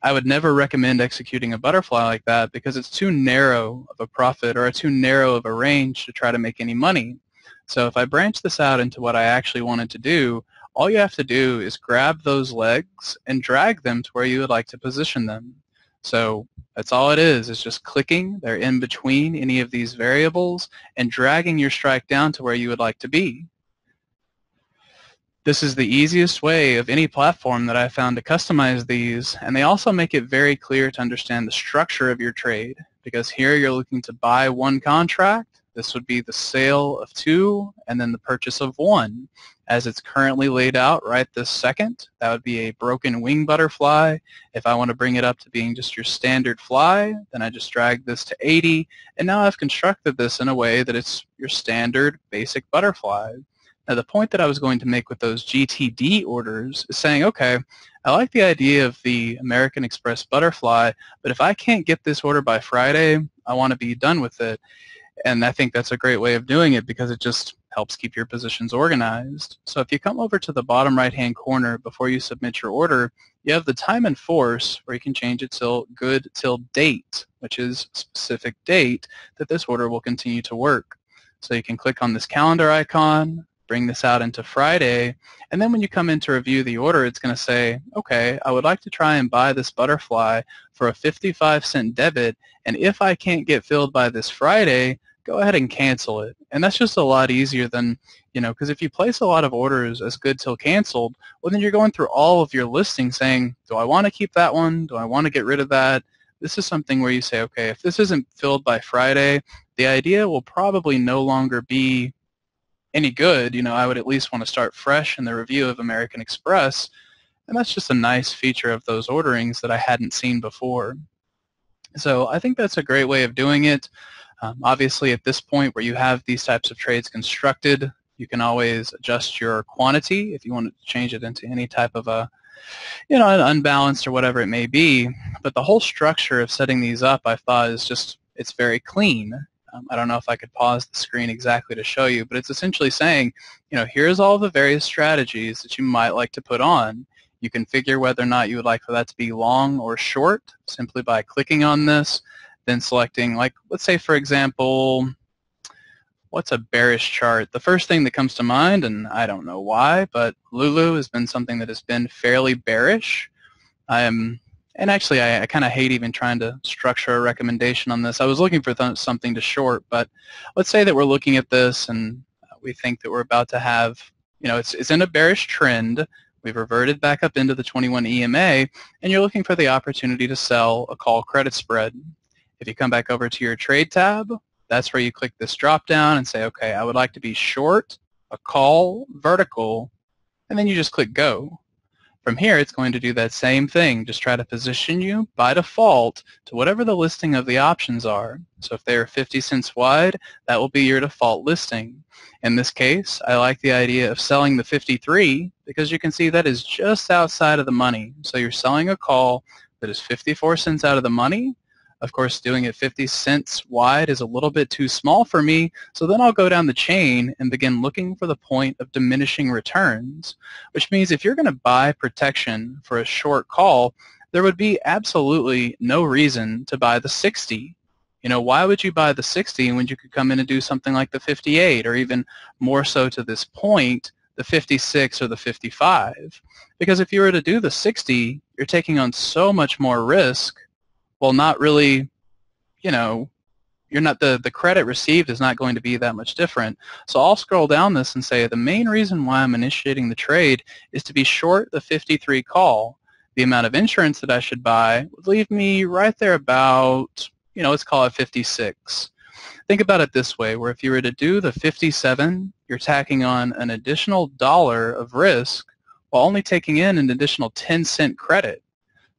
I would never recommend executing a butterfly like that because it's too narrow of a profit or too narrow of a range to try to make any money. So if I branch this out into what I actually wanted to do, all you have to do is grab those legs and drag them to where you would like to position them. So that's all it is just clicking. They're in between any of these variables and dragging your strike down to where you would like to be. This is the easiest way of any platform that I found to customize these, and they also make it very clear to understand the structure of your trade, because here you're looking to buy one contract. This would be the sale of 2 and then the purchase of 1. As it's currently laid out right this second, that would be a broken wing butterfly. If I want to bring it up to being just your standard fly, then I just drag this to 80, and now I've constructed this in a way that it's your standard basic butterfly. Now the point that I was going to make with those GTD orders is saying, okay, I like the idea of the American Express butterfly, but if I can't get this order by Friday, I want to be done with it. And I think that's a great way of doing it because it just helps keep your positions organized. So if you come over to the bottom right-hand corner before you submit your order, you have the time and force where you can change it till good till date, which is a specific date that this order will continue to work. So you can click on this calendar icon, bring this out into Friday, and then when you come in to review the order, it's going to say, okay, I would like to try and buy this butterfly for a 55-cent debit, and if I can't get filled by this Friday, go ahead and cancel it. And that's just a lot easier than, because if you place a lot of orders as good till canceled, well, then you're going through all of your listings saying, do I want to keep that one? Do I want to get rid of that? This is something where you say, okay, if this isn't filled by Friday, the idea will probably no longer be any good. I would at least want to start fresh in the review of American Express, and that's just a nice feature of those orderings that I hadn't seen before. So I think that's a great way of doing it. Obviously, at this point where you have these types of trades constructed, you can always adjust your quantity if you want to change it into any type of a, an unbalanced or whatever it may be. But the whole structure of setting these up, I thought, is just, it's very clean. I don't know if I could pause the screen exactly to show you, but it's essentially saying, here's all the various strategies that you might like to put on. You can figure whether or not you would like for that to be long or short simply by clicking on this, then selecting, like, let's say, for example, what's a bearish chart? The first thing that comes to mind, and I don't know why, but Lulu has been something that has been fairly bearish. And actually, I kind of hate even trying to structure a recommendation on this. I was looking for something to short, but let's say that we're looking at this and we think that we're about to have it's in a bearish trend. We've reverted back up into the 21 EMA, and you're looking for the opportunity to sell a call credit spread. If you come back over to your trade tab, that's where you click this drop down and say, okay, I would like to be short a call vertical, and then you just click go. From here, it's going to do that same thing, just try to position you by default to whatever the listing of the options are. So if they are 50 cents wide, that will be your default listing. In this case, I like the idea of selling the 53 because you can see that is just outside of the money. So you're selling a call that is 54 cents out of the money. Of course, doing it 50 cents wide is a little bit too small for me, so then I'll go down the chain and begin looking for the point of diminishing returns, which means if you're going to buy protection for a short call, there would be absolutely no reason to buy the 60. Why would you buy the 60 when you could come in and do something like the 58, or even more so to this point, the 56 or the 55? Because if you were to do the 60, you're taking on so much more risk. Well, not really, you're not the credit received is not going to be that much different. So I'll scroll down this and say the main reason why I'm initiating the trade is to be short the 53 call. The amount of insurance that I should buy would leave me right there about, let's call it 56. Think about it this way, where if you were to do the 57, you're tacking on an additional $1 of risk while only taking in an additional 10-cent credit.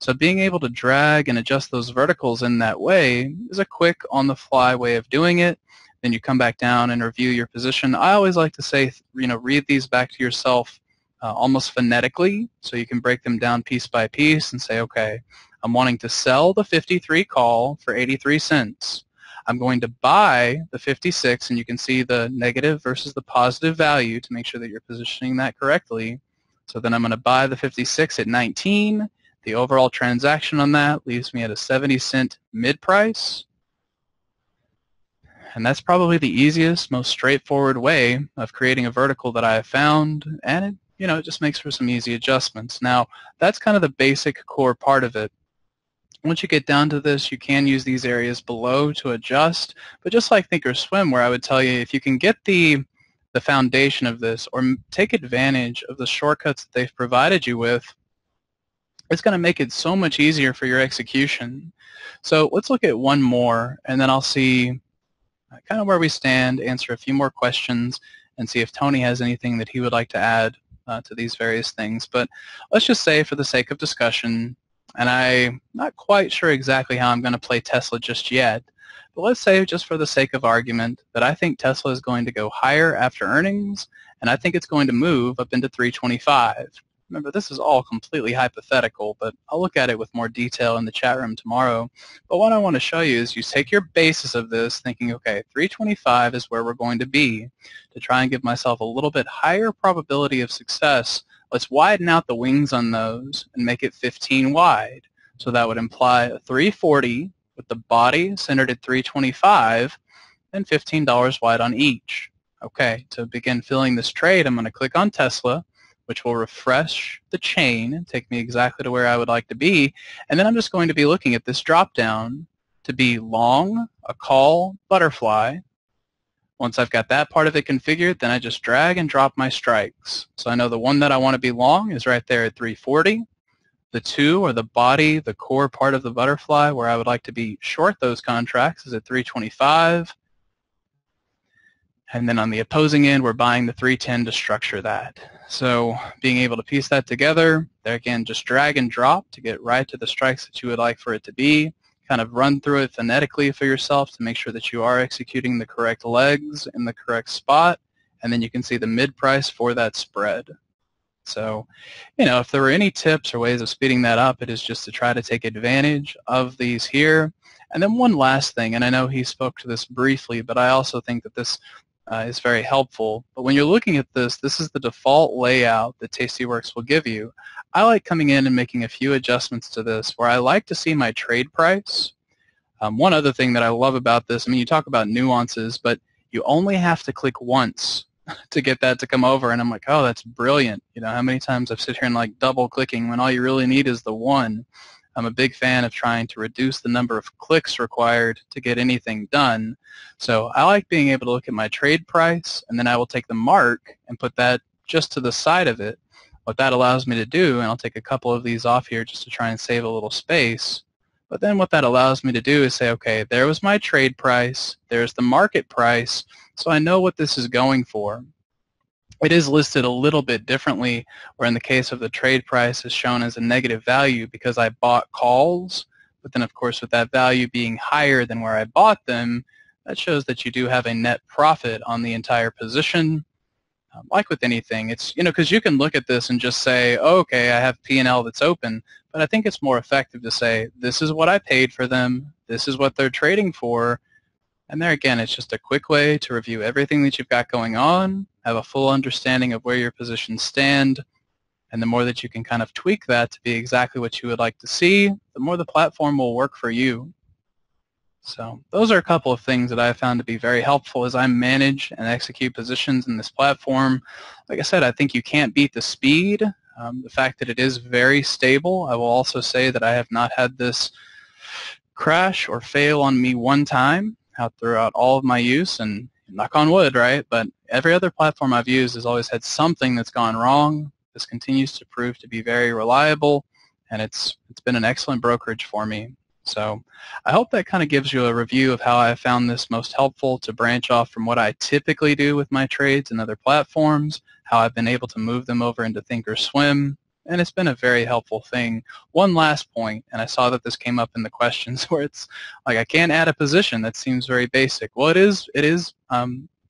So being able to drag and adjust those verticals in that way is a quick on-the-fly way of doing it. Then you come back down and review your position. I always like to say, read these back to yourself almost phonetically, so you can break them down piece by piece and say, okay, I'm wanting to sell the 53 call for 83 cents. I'm going to buy the 56, and you can see the negative versus the positive value to make sure that you're positioning that correctly. So then I'm going to buy the 56 at 19. The overall transaction on that leaves me at a 70-cent mid-price. And that's probably the easiest, most straightforward way of creating a vertical that I have found, and it just makes for some easy adjustments. Now, that's kind of the basic core part of it. Once you get down to this, you can use these areas below to adjust, but just like Thinkorswim, where I would tell you if you can get the foundation of this or take advantage of the shortcuts that they've provided you with, it's going to make it so much easier for your execution. So let's look at one more, and then I'll see kind of where we stand, answer a few more questions, and see if Tony has anything that he would like to add to these various things. But let's just say, for the sake of discussion, and I'm not quite sure exactly how I'm going to play Tesla just yet, but let's say, just for the sake of argument, that I think Tesla is going to go higher after earnings, and I think it's going to move up into 325. Remember, this is all completely hypothetical, but I'll look at it with more detail in the chat room tomorrow. But what I want to show you is you take your basis of this thinking, okay, 325 is where we're going to be. To try and give myself a little bit higher probability of success, let's widen out the wings on those and make it 15 wide. So that would imply a 340 with the body centered at 325 and $15 wide on each. Okay, to begin filling this trade, I'm going to click on Tesla, which will refresh the chain and take me exactly to where I would like to be. And then I'm just going to be looking at this drop down to be long, a call, butterfly. Once I've got that part of it configured, then I just drag and drop my strikes. So I know the one that I want to be long is right there at 340. The two, or the body, the core part of the butterfly, where I would like to be short those contracts, is at 325. And then on the opposing end, we're buying the 310 to structure that. So being able to piece that together, there again, just drag and drop to get right to the strikes that you would like for it to be. Kind of run through it phonetically for yourself to make sure that you are executing the correct legs in the correct spot. And then you can see the mid price for that spread. So, if there were any tips or ways of speeding that up, it is just to try to take advantage of these here. And then one last thing, and I know he spoke to this briefly, but I also think that this is very helpful. But when you're looking at this, this is the default layout that Tastyworks will give you. I like coming in and making a few adjustments to this where I like to see my trade price. One other thing that I love about this, you talk about nuances, but you only have to click once to get that to come over, and I'm like, oh, that's brilliant. How many times I've sit here and double clicking when all you really need is the one. I'm a big fan of trying to reduce the number of clicks required to get anything done. So I like being able to look at my trade price, and then I will take the mark and put that just to the side of it. What that allows me to do, and I'll take a couple of these off here just to try and save a little space, but then what that allows me to do is say, okay, there was my trade price, there's the market price, so I know what this is going for. It is listed a little bit differently, where in the case of the trade price is shown as a negative value because I bought calls, but then of course with that value being higher than where I bought them, that shows that you do have a net profit on the entire position. Like with anything, it's, because you can look at this and just say, oh, okay, I have P&L that's open, but I think it's more effective to say, this is what I paid for them, this is what they're trading for, and there again, it's just a quick way to review everything that you've got going on, have a full understanding of where your positions stand, and the more that you can kind of tweak that to be exactly what you would like to see, the more the platform will work for you. So those are a couple of things that I found to be very helpful as I manage and execute positions in this platform. Like I said, I think you can't beat the speed. The fact that it is very stable. I will also say that I have not had this crash or fail on me one time out throughout all of my use, and knock on wood, right? But every other platform I've used has always had something that's gone wrong. This continues to prove to be very reliable, and it's been an excellent brokerage for me. So I hope that kind of gives you a review of how I found this most helpful to branch off from what I typically do with my trades and other platforms, how I've been able to move them over into Thinkorswim, and it's been a very helpful thing. One last point, and I saw that this came up in the questions, where it's like I can't add a position. That seems very basic. Well, it is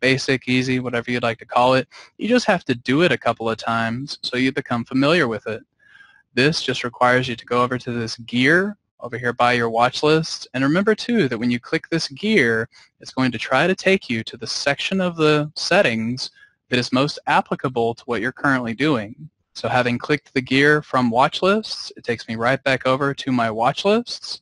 basic, easy, whatever you'd like to call it. You just have to do it a couple of times so you become familiar with it. This just requires you to go over to this gear over here by your watch list. And remember, too, that when you click this gear, it's going to try to take you to the section of the settings that is most applicable to what you're currently doing. So having clicked the gear from watch lists, it takes me right back over to my watch lists.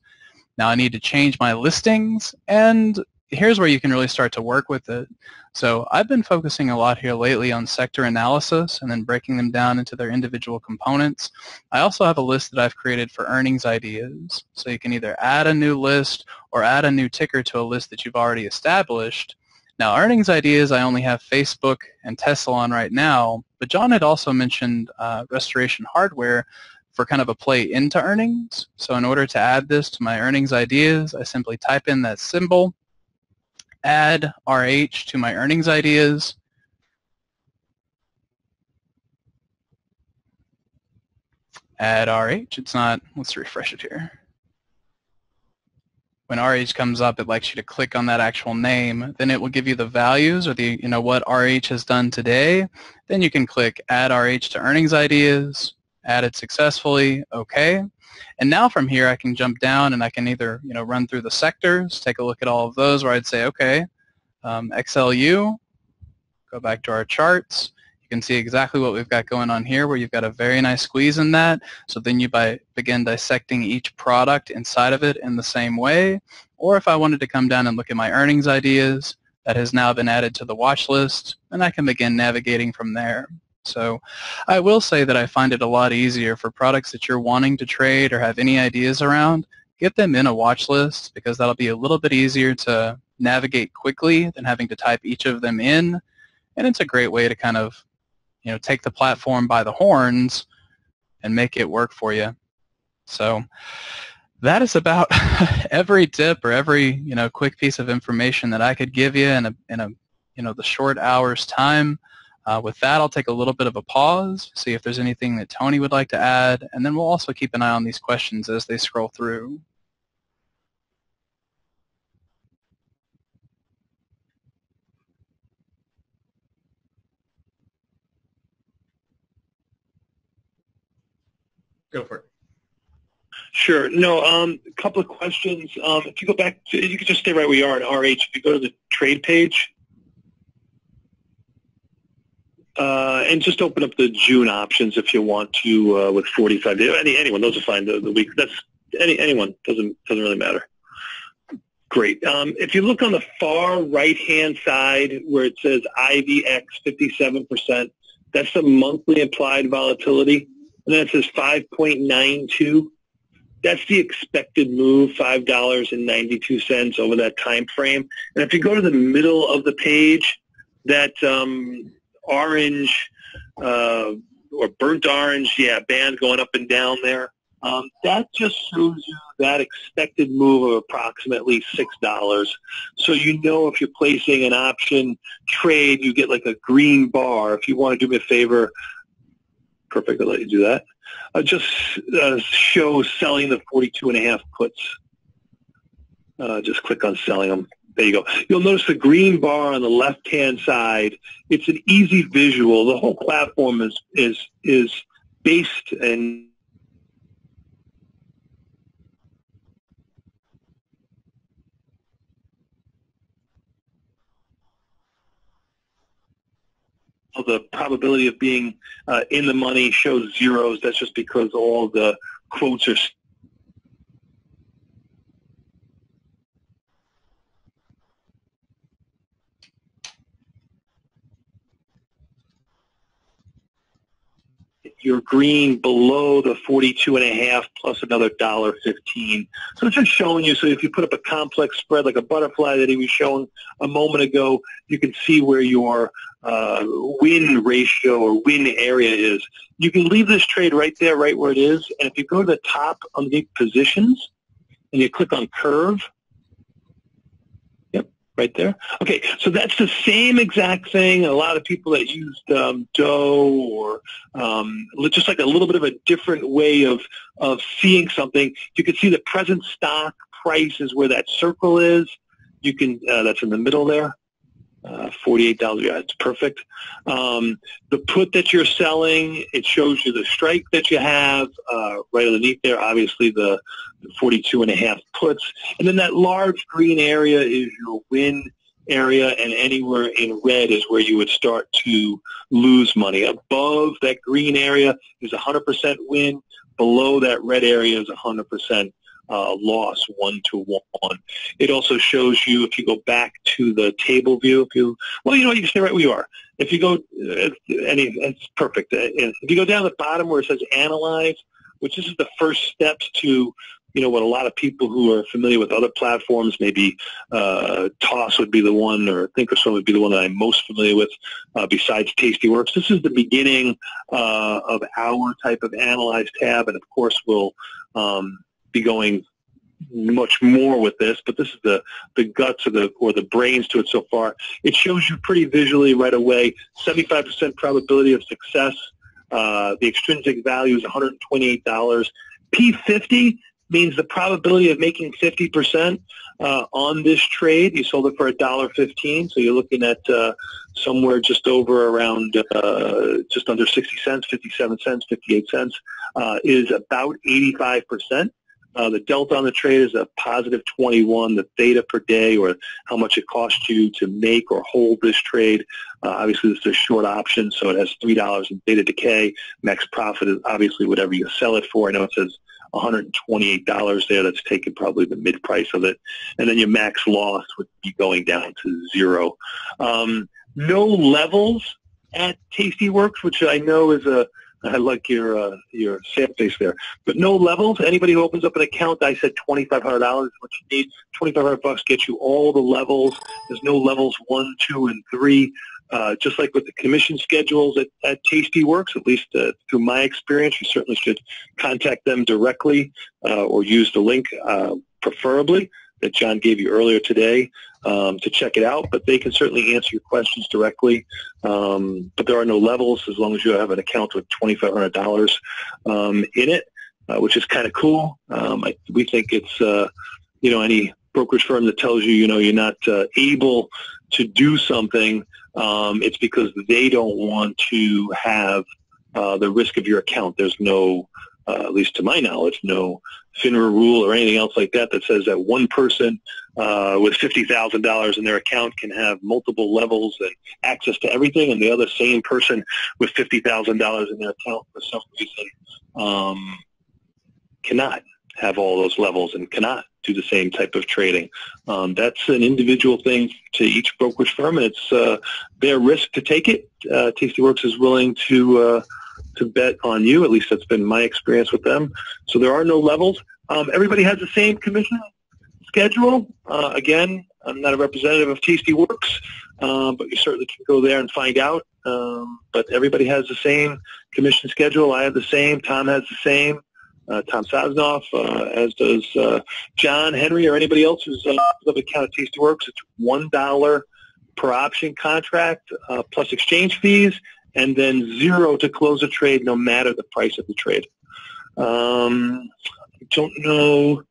Now I need to change my listings, and here's where you can really start to work with it. So I've been focusing a lot here lately on sector analysis and then breaking them down into their individual components. I also have a list that I've created for earnings ideas. So you can either add a new list or add a new ticker to a list that you've already established. Now, earnings ideas, I only have Facebook and Tesla on right now, but John had also mentioned Restoration Hardware for kind of a play into earnings. So in order to add this to my earnings ideas, I simply type in that symbol, add RH to my earnings ideas, add RH. It's not, let's refresh it here. When RH comes up, it likes you to click on that actual name. Then it will give you the values or the, what RH has done today. Then you can click add RH to earnings ideas, add it successfully, okay. And now from here I can jump down and I can either run through the sectors, take a look at all of those where I'd say, okay, XLU, go back to our charts. You can see exactly what we've got going on here, where you've got a very nice squeeze in that. So then you begin dissecting each product inside of it in the same way. Or if I wanted to come down and look at my earnings ideas, that has now been added to the watch list, and I can begin navigating from there. So I will say that I find it a lot easier for products that you're wanting to trade or have any ideas around. Get them in a watch list, because that'll be a little bit easier to navigate quickly than having to type each of them in. And it's a great way to kind of take the platform by the horns and make it work for you. So that is about every tip or every quick piece of information that I could give you in the short hour's time. With that, I'll take a little bit of a pause, see if there's anything that Tony would like to add, and then we'll also keep an eye on these questions as they scroll through. Go for it. Sure. No, a couple of questions. If you go back to, you can just stay right where you are in RH. If you go to the trade page, and just open up the June options if you want to, with 45 days. Anyone, those are fine. The week, that's anyone, doesn't really matter. Great. If you look on the far right-hand side where it says IVX 57%, that's the monthly implied volatility. And then it says 5.92. That's the expected move, $5.92 over that time frame. And if you go to the middle of the page, that orange or burnt orange, yeah, band going up and down there. That just shows you that expected move of approximately $6. So you know if you're placing an option trade, you get like a green bar. If you want to do me a favor, perfect, I'll let you do that. Just show selling the 42.5 puts. Just click on selling them. There you go. You'll notice the green bar on the left-hand side. It's an easy visual. The whole platform is based and the probability of being in the money shows zeros. That's just because all the quotes are your green below the 42.5 plus another $1.15. So it's just showing you. So if you put up a complex spread like a butterfly that he was showing a moment ago, you can see where your win ratio or win area is. You can leave this trade right there, right where it is. And if you go to the top underneath positions and you click on curve, right there. Okay, so that's the same exact thing. A lot of people that used Doe or just like a little bit of a different way of seeing something. You can see the present stock price is where that circle is. You can that's in the middle there. $48. Yeah, it's perfect. The put that you're selling, it shows you the strike that you have right underneath there. Obviously, the 42.5 puts, and then that large green area is your win area, and anywhere in red is where you would start to lose money. Above that green area is 100% win. Below that red area is 100% loss, 1-to-1. It also shows you, if you go back to the table view, you can stay right where you are. If you go, it's perfect. If you go down the bottom where it says Analyze, which this is the first steps to, what a lot of people who are familiar with other platforms, maybe Toss would be the one, or Thinkorswim would be the one that I'm most familiar with besides Tastyworks. This is the beginning of our type of Analyze tab, and of course we'll be going much more with this, but this is the guts or the brains to it so far. It shows you pretty visually right away 75% probability of success. The extrinsic value is $128. P50 means the probability of making 50% on this trade. You sold it for $1.15, so you're looking at somewhere just over around just under 60 cents, 57 cents, 58 cents, is about 85%. The delta on the trade is a positive 21. The theta per day, or how much it costs you to make or hold this trade. Obviously, this is a short option, so it has $3 in theta decay. Max profit is obviously whatever you sell it for. I know it says $128 there. That's taken probably the mid price of it. And then your max loss would be going down to 0. No levels at Tastyworks, which I know is I like your sad face there. But no levels. Anybody who opens up an account, I said $2,500 is what you need. $2,500 gets you all the levels. There's no levels 1, 2, and 3. Just like with the commission schedules at Tastyworks, at least through my experience, you certainly should contact them directly or use the link, preferably, that John gave you earlier today to check it out. But they can certainly answer your questions directly. But there are no levels as long as you have an account with $2,500 in it, which is kind of cool. We think it's, any brokerage firm that tells you, you're not able to do something, it's because they don't want to have the risk of your account. There's no, at least to my knowledge, no FINRA rule or anything else like that that says that one person with $50,000 in their account can have multiple levels and access to everything, and the other same person with $50,000 in their account for some reason cannot have all those levels and cannot do the same type of trading. That's an individual thing to each brokerage firm, and it's their risk to take it. Tastyworks is willing to bet on you. At least that's been my experience with them. So there are no levels. Everybody has the same commission schedule. Again, I'm not a representative of Tastyworks, but you certainly can go there and find out. But everybody has the same commission schedule. I have the same. Tom has the same. Tom Sosnoff, as does John, Henry, or anybody else who's up account at Tastyworks. It's $1 per option contract plus exchange fees, and then $0 to close a trade no matter the price of the trade. I don't know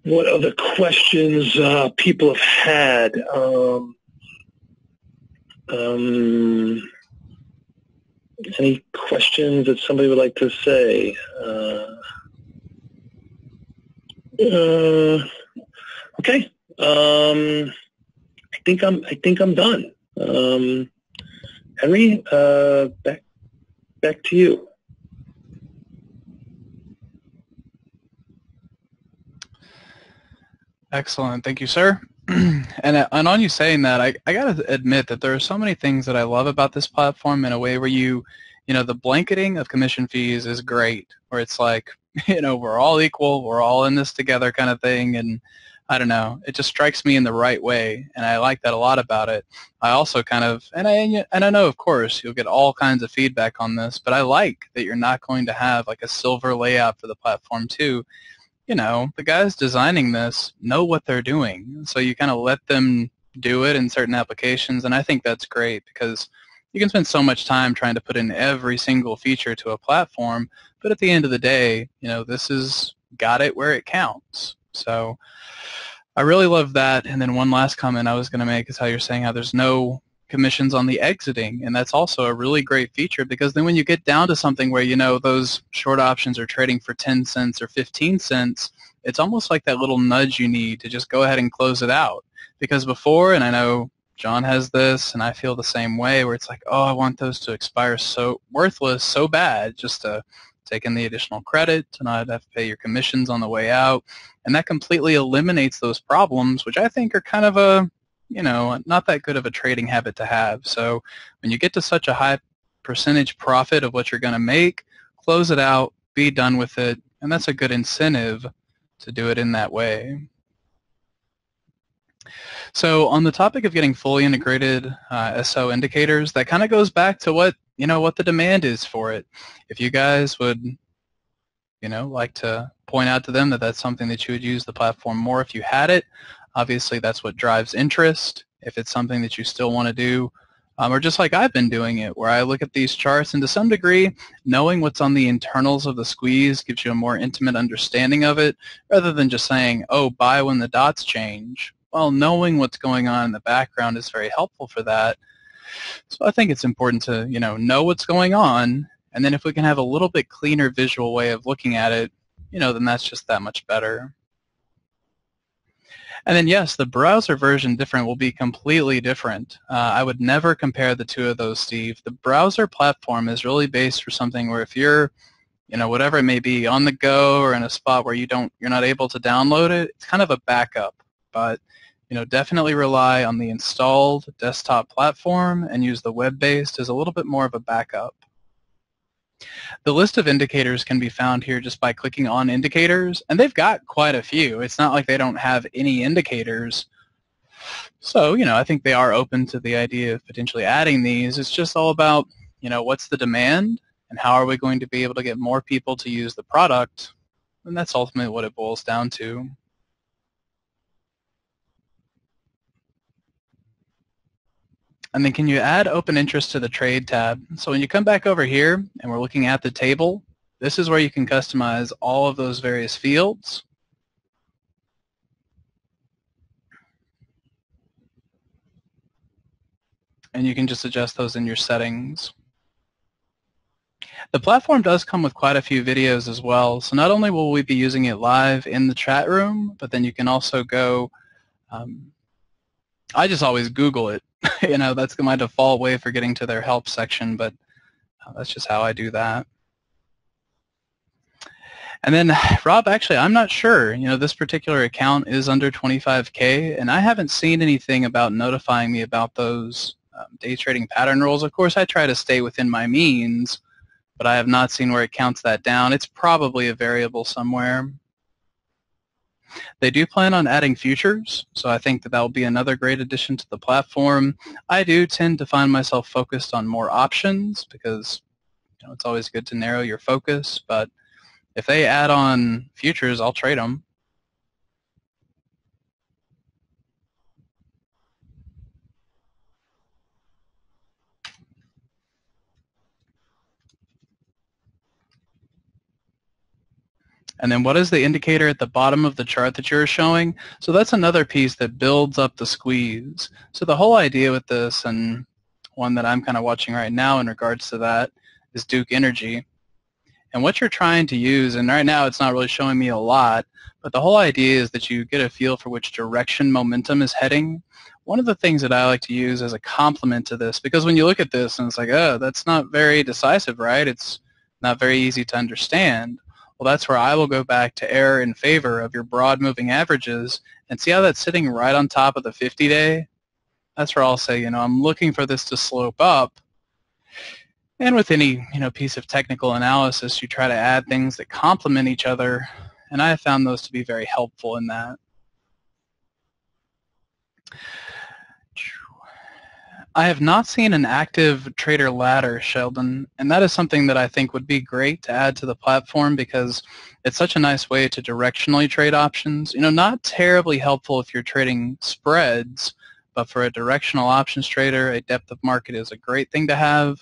what other questions people have had. Any questions that somebody would like to say? Okay. I think I'm done. Henry, back to you. Excellent. Thank you, sir. And on you saying that, I got to admit that there are so many things that I love about this platform in a way where you know, the blanketing of commission fees is great, where it's like, you know, we're all equal, we're all in this together kind of thing, and I don't know, it just strikes me in the right way, and I like that a lot about it. I also kind of, and I know, of course, you'll get all kinds of feedback on this, but I like that you're not going to have like a silver layout for the platform too. You know, the guys designing this know what they're doing, so you kind of let them do it in certain applications, and I think that's great because you can spend so much time trying to put in every single feature to a platform, but at the end of the day, you know, this has got it where it counts. So I really love that. And then one last comment I was going to make is how you're saying how there's no commissions on the exiting, and that's also a really great feature because then when you get down to something where, you know, those short options are trading for 10 cents or 15 cents, it's almost like that little nudge you need to just go ahead and close it out. Because before, and I know John has this, and I feel the same way, where it's like, oh, I want those to expire so worthless, so bad, just to take in the additional credit, to not have to pay your commissions on the way out. And that completely eliminates those problems, which I think are kind of a, you know, not that good of a trading habit to have. So when you get to such a high percentage profit of what you're going to make, close it out, be done with it, and that's a good incentive to do it in that way. So on the topic of getting fully integrated SO indicators, that kind of goes back to what, you know, what the demand is for it. If you guys would, you know, like to point out to them that that's something that you would use the platform more if you had it, obviously that's what drives interest. If it's something that you still want to do, or just like I've been doing it, where I look at these charts, and to some degree, knowing what's on the internals of the squeeze gives you a more intimate understanding of it, rather than just saying, oh, buy when the dots change. Well, knowing what's going on in the background is very helpful for that. So I think it's important to, you know what's going on, and then if we can have a little bit cleaner visual way of looking at it, you know, then that's just that much better. And then yes, the browser version different will be completely different. I would never compare the two of those, Steve. The browser platform is really based for something where if you're, you know, whatever it may be, on the go or in a spot where you're not able to download it, it's kind of a backup. But you know, definitely rely on the installed desktop platform and use the web-based as a little bit more of a backup. The list of indicators can be found here just by clicking on indicators, and they've got quite a few. It's not like they don't have any indicators. So, you know, I think they are open to the idea of potentially adding these. It's just all about, you know, what's the demand and how are we going to be able to get more people to use the product, and that's ultimately what it boils down to. And then can you add open interest to the trade tab? So when you come back over here and we're looking at the table, this is where you can customize all of those various fields. And you can just adjust those in your settings. The platform does come with quite a few videos as well. So not only will we be using it live in the chat room, but then you can also go, I just always Google it. You know, that's my default way for getting to their help section, but that's just how I do that. And then, Rob, actually, I'm not sure. You know, this particular account is under 25K, and I haven't seen anything about notifying me about those day trading pattern rules. Of course, I try to stay within my means, but I have not seen where it counts that down. It's probably a variable somewhere. They do plan on adding futures, so I think that that will be another great addition to the platform. I do tend to find myself focused on more options because it's always good to narrow your focus, but if they add on futures, I'll trade them. And then what is the indicator at the bottom of the chart that you're showing? So that's another piece that builds up the squeeze. So the whole idea with this, and one that I'm kind of watching right now in regards to that, is Duke Energy. And what you're trying to use, and right now it's not really showing me a lot, but the whole idea is that you get a feel for which direction momentum is heading. One of the things that I like to use as a complement to this, because when you look at this and it's like, oh, that's not very decisive, right? It's not very easy to understand. Well, that's where I will go back to error in favor of your broad moving averages and see how that's sitting right on top of the 50-day. That's where I'll say, I'm looking for this to slope up. And with any, piece of technical analysis, you try to add things that complement each other, and I have found those to be very helpful in that. I have not seen an active trader ladder, Sheldon, and that is something that I think would be great to add to the platform because it's such a nice way to directionally trade options. Not terribly helpful if you're trading spreads, but for a directional options trader, a depth of market is a great thing to have.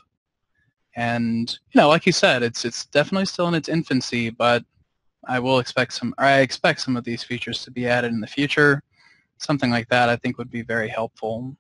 And like you said, it's definitely still in its infancy, but I expect some of these features to be added in the future. Something like that I think would be very helpful.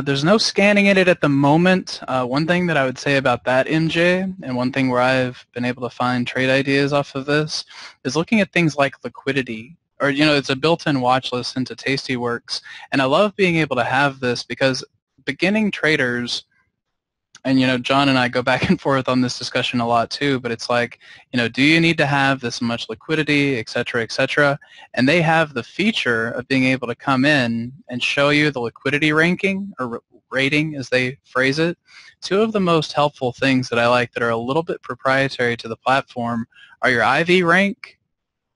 There's no scanning in it at the moment. One thing that I would say about that, MJ, and one thing where I've been able to find trade ideas off of this, is looking at things like liquidity. Or, it's a built-in watch list into Tastyworks. And I love being able to have this because beginning traders, and, John and I go back and forth on this discussion a lot too, but it's like, do you need to have this much liquidity, et cetera, et cetera? And they have the feature of being able to come in and show you the liquidity ranking, or rating as they phrase it. Two of the most helpful things that I like that are a little bit proprietary to the platform are your IV rank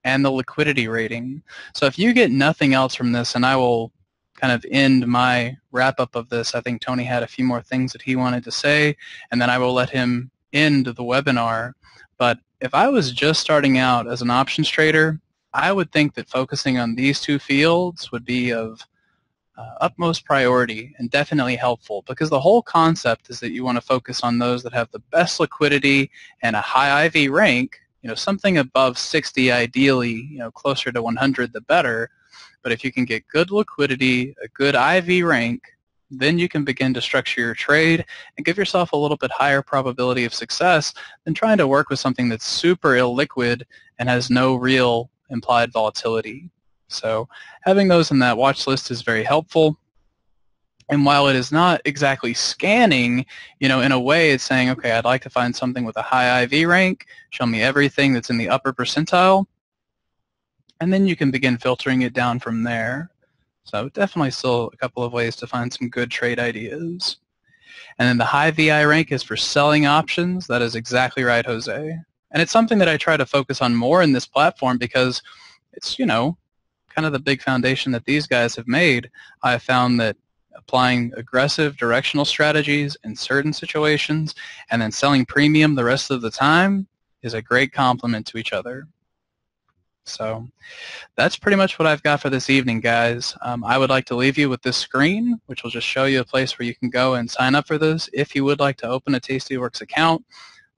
and the liquidity rating. So if you get nothing else from this, and I will kind of end my wrap-up of this, I think Tony had a few more things that he wanted to say, and then I will let him end the webinar. But if I was just starting out as an options trader, I would think that focusing on these two fields would be of utmost priority and definitely helpful, because the whole concept is that you want to focus on those that have the best liquidity and a high IV rank, something above 60 ideally, closer to 100 the better. But if you can get good liquidity, a good IV rank, then you can begin to structure your trade and give yourself a little bit higher probability of success than trying to work with something that's super illiquid and has no real implied volatility. So having those in that watch list is very helpful. And while it is not exactly scanning, in a way it's saying, okay, I'd like to find something with a high IV rank, show me everything that's in the upper percentile, and then you can begin filtering it down from there. So definitely still a couple of ways to find some good trade ideas. And then the high VI rank is for selling options. That is exactly right, Jose. And it's something that I try to focus on more in this platform because it's, kind of the big foundation that these guys have made. I found that applying aggressive directional strategies in certain situations and then selling premium the rest of the time is a great complement to each other. So that's pretty much what I've got for this evening, guys. I would like to leave you with this screen, which will just show you a place where you can go and sign up for this if you would like to open a Tastyworks account.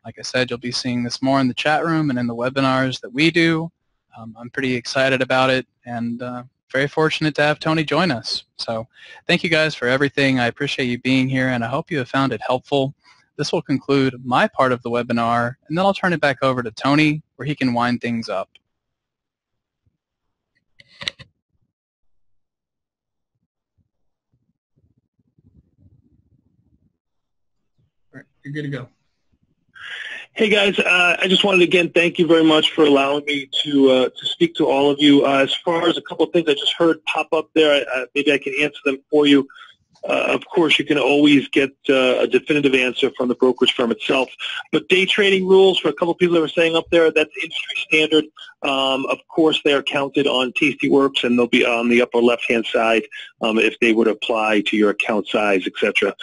Like I said, you'll be seeing this more in the chat room and in the webinars that we do. I'm pretty excited about it and very fortunate to have Tony join us. So thank you guys for everything. I appreciate you being here, and I hope you have found it helpful. This will conclude my part of the webinar, and then I'll turn it back over to Tony where he can wind things up. All right, you're good to go. Hey guys, I just wanted to again thank you very much for allowing me to speak to all of you. As far as a couple of things I just heard pop up there, maybe I can answer them for you. Of course, you can always get a definitive answer from the brokerage firm itself. But day trading rules, for a couple of people that were saying up there, that's industry standard. Of course, they are counted on Tastyworks, and they'll be on the upper left-hand side if they would apply to your account size, etc.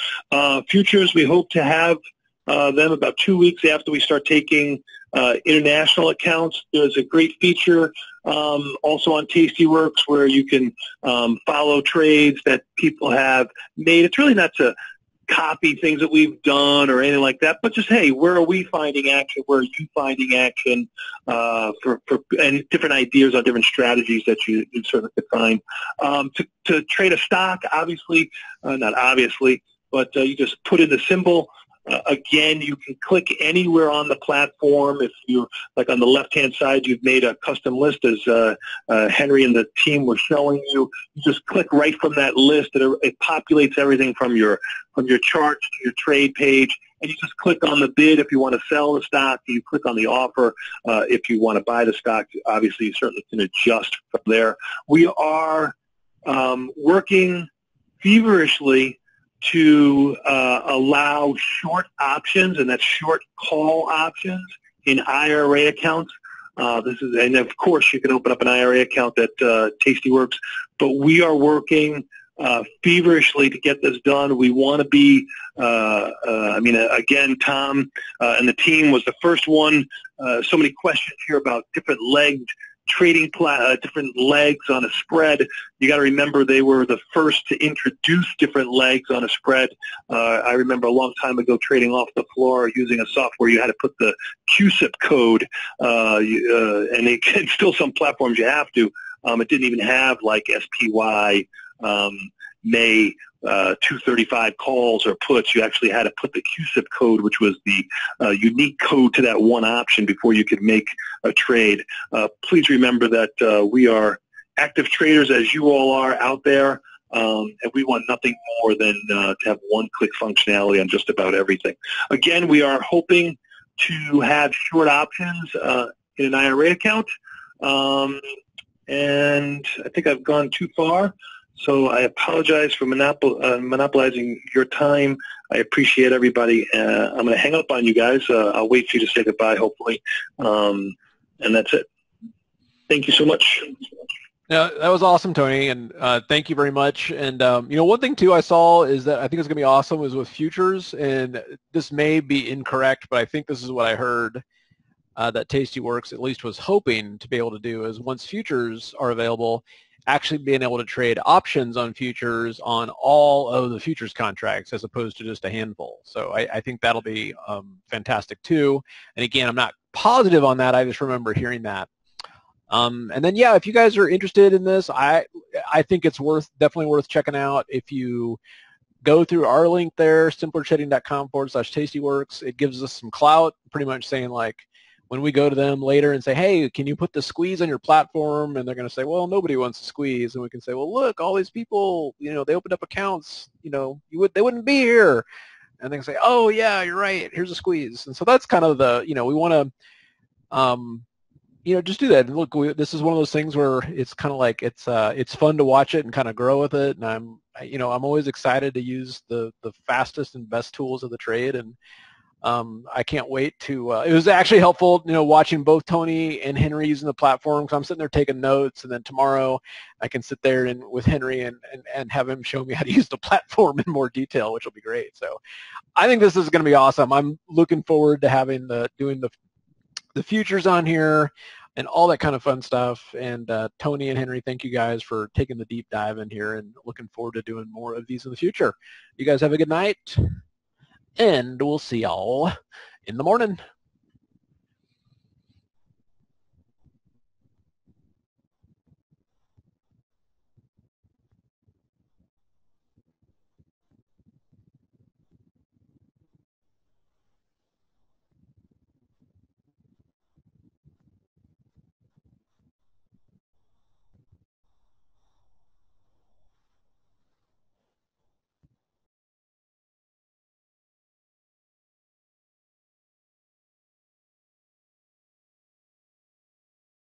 Futures, we hope to have them about 2 weeks after we start taking international accounts. There's a great feature also on Tastyworks where you can follow trades that people have made. It's really not to copy things that we've done or anything like that, but just, hey, where are we finding action? Where are you finding action and different ideas on different strategies that you certainly could find. To trade a stock, obviously, not obviously, but you just put in the symbol. Again, you can click anywhere on the platform. If you're, like on the left-hand side, you've made a custom list as Henry and the team were showing you. You just click right from that list. It populates everything from your charts to your trade page, and you just click on the bid if you want to sell the stock. You click on the offer if you want to buy the stock. Obviously, you certainly can adjust from there. We are working feverishly to allow short options, and that's short call options in IRA accounts. And of course, you can open up an IRA account at Tastyworks, but we are working feverishly to get this done. We want to be, again, Tom and the team was the first one. So many questions here about different legged trading different legs on a spread. You got to remember they were the first to introduce different legs on a spread. I remember a long time ago trading off the floor using a software. You had to put the QSIP code, and still some platforms you have to. It didn't even have like SPY, May 235 calls or puts. You actually had to put the QSIP code, which was the unique code to that one option before you could make a trade. Please remember that we are active traders, as you all are out there, and we want nothing more than to have one-click functionality on just about everything. Again, we are hoping to have short options in an IRA account, and I think I've gone too far. So I apologize for monopolizing your time. I appreciate everybody. I'm going to hang up on you guys. I'll wait for you to say goodbye, hopefully. And that's it. Thank you so much. Yeah, that was awesome, Tony, and thank you very much. And one thing too I saw is that I think it's going to be awesome is with futures, and this may be incorrect, but I think this is what I heard that Tastyworks at least was hoping to be able to do is once futures are available, actually being able to trade options on futures on all of the futures contracts as opposed to just a handful. So I think that'll be fantastic too. And again, I'm not positive on that. I just remember hearing that. And then, yeah, if you guys are interested in this, I think it's definitely worth checking out. If you go through our link there, simplertrading.com/Tastyworks, it gives us some clout, pretty much saying like, when we go to them later and say, hey, can you put the squeeze on your platform? And they're going to say, well, nobody wants to squeeze. And we can say, well, look, all these people, they opened up accounts, they wouldn't be here. And they can say, oh, yeah, you're right. Here's a squeeze. And so that's kind of the, we want to, just do that. And look, this is one of those things where it's kind of like it's fun to watch it and kind of grow with it. And I'm always excited to use the fastest and best tools of the trade. And I can't wait to, it was actually helpful, watching both Tony and Henry using the platform, because I'm sitting there taking notes, and then tomorrow I can sit there with Henry and have him show me how to use the platform in more detail, which will be great. So I think this is going to be awesome. I'm looking forward to doing the futures on here and all that kind of fun stuff. And Tony and Henry, thank you guys for taking the deep dive in here, and looking forward to doing more of these in the future. You guys have a good night. And we'll see y'all in the morning.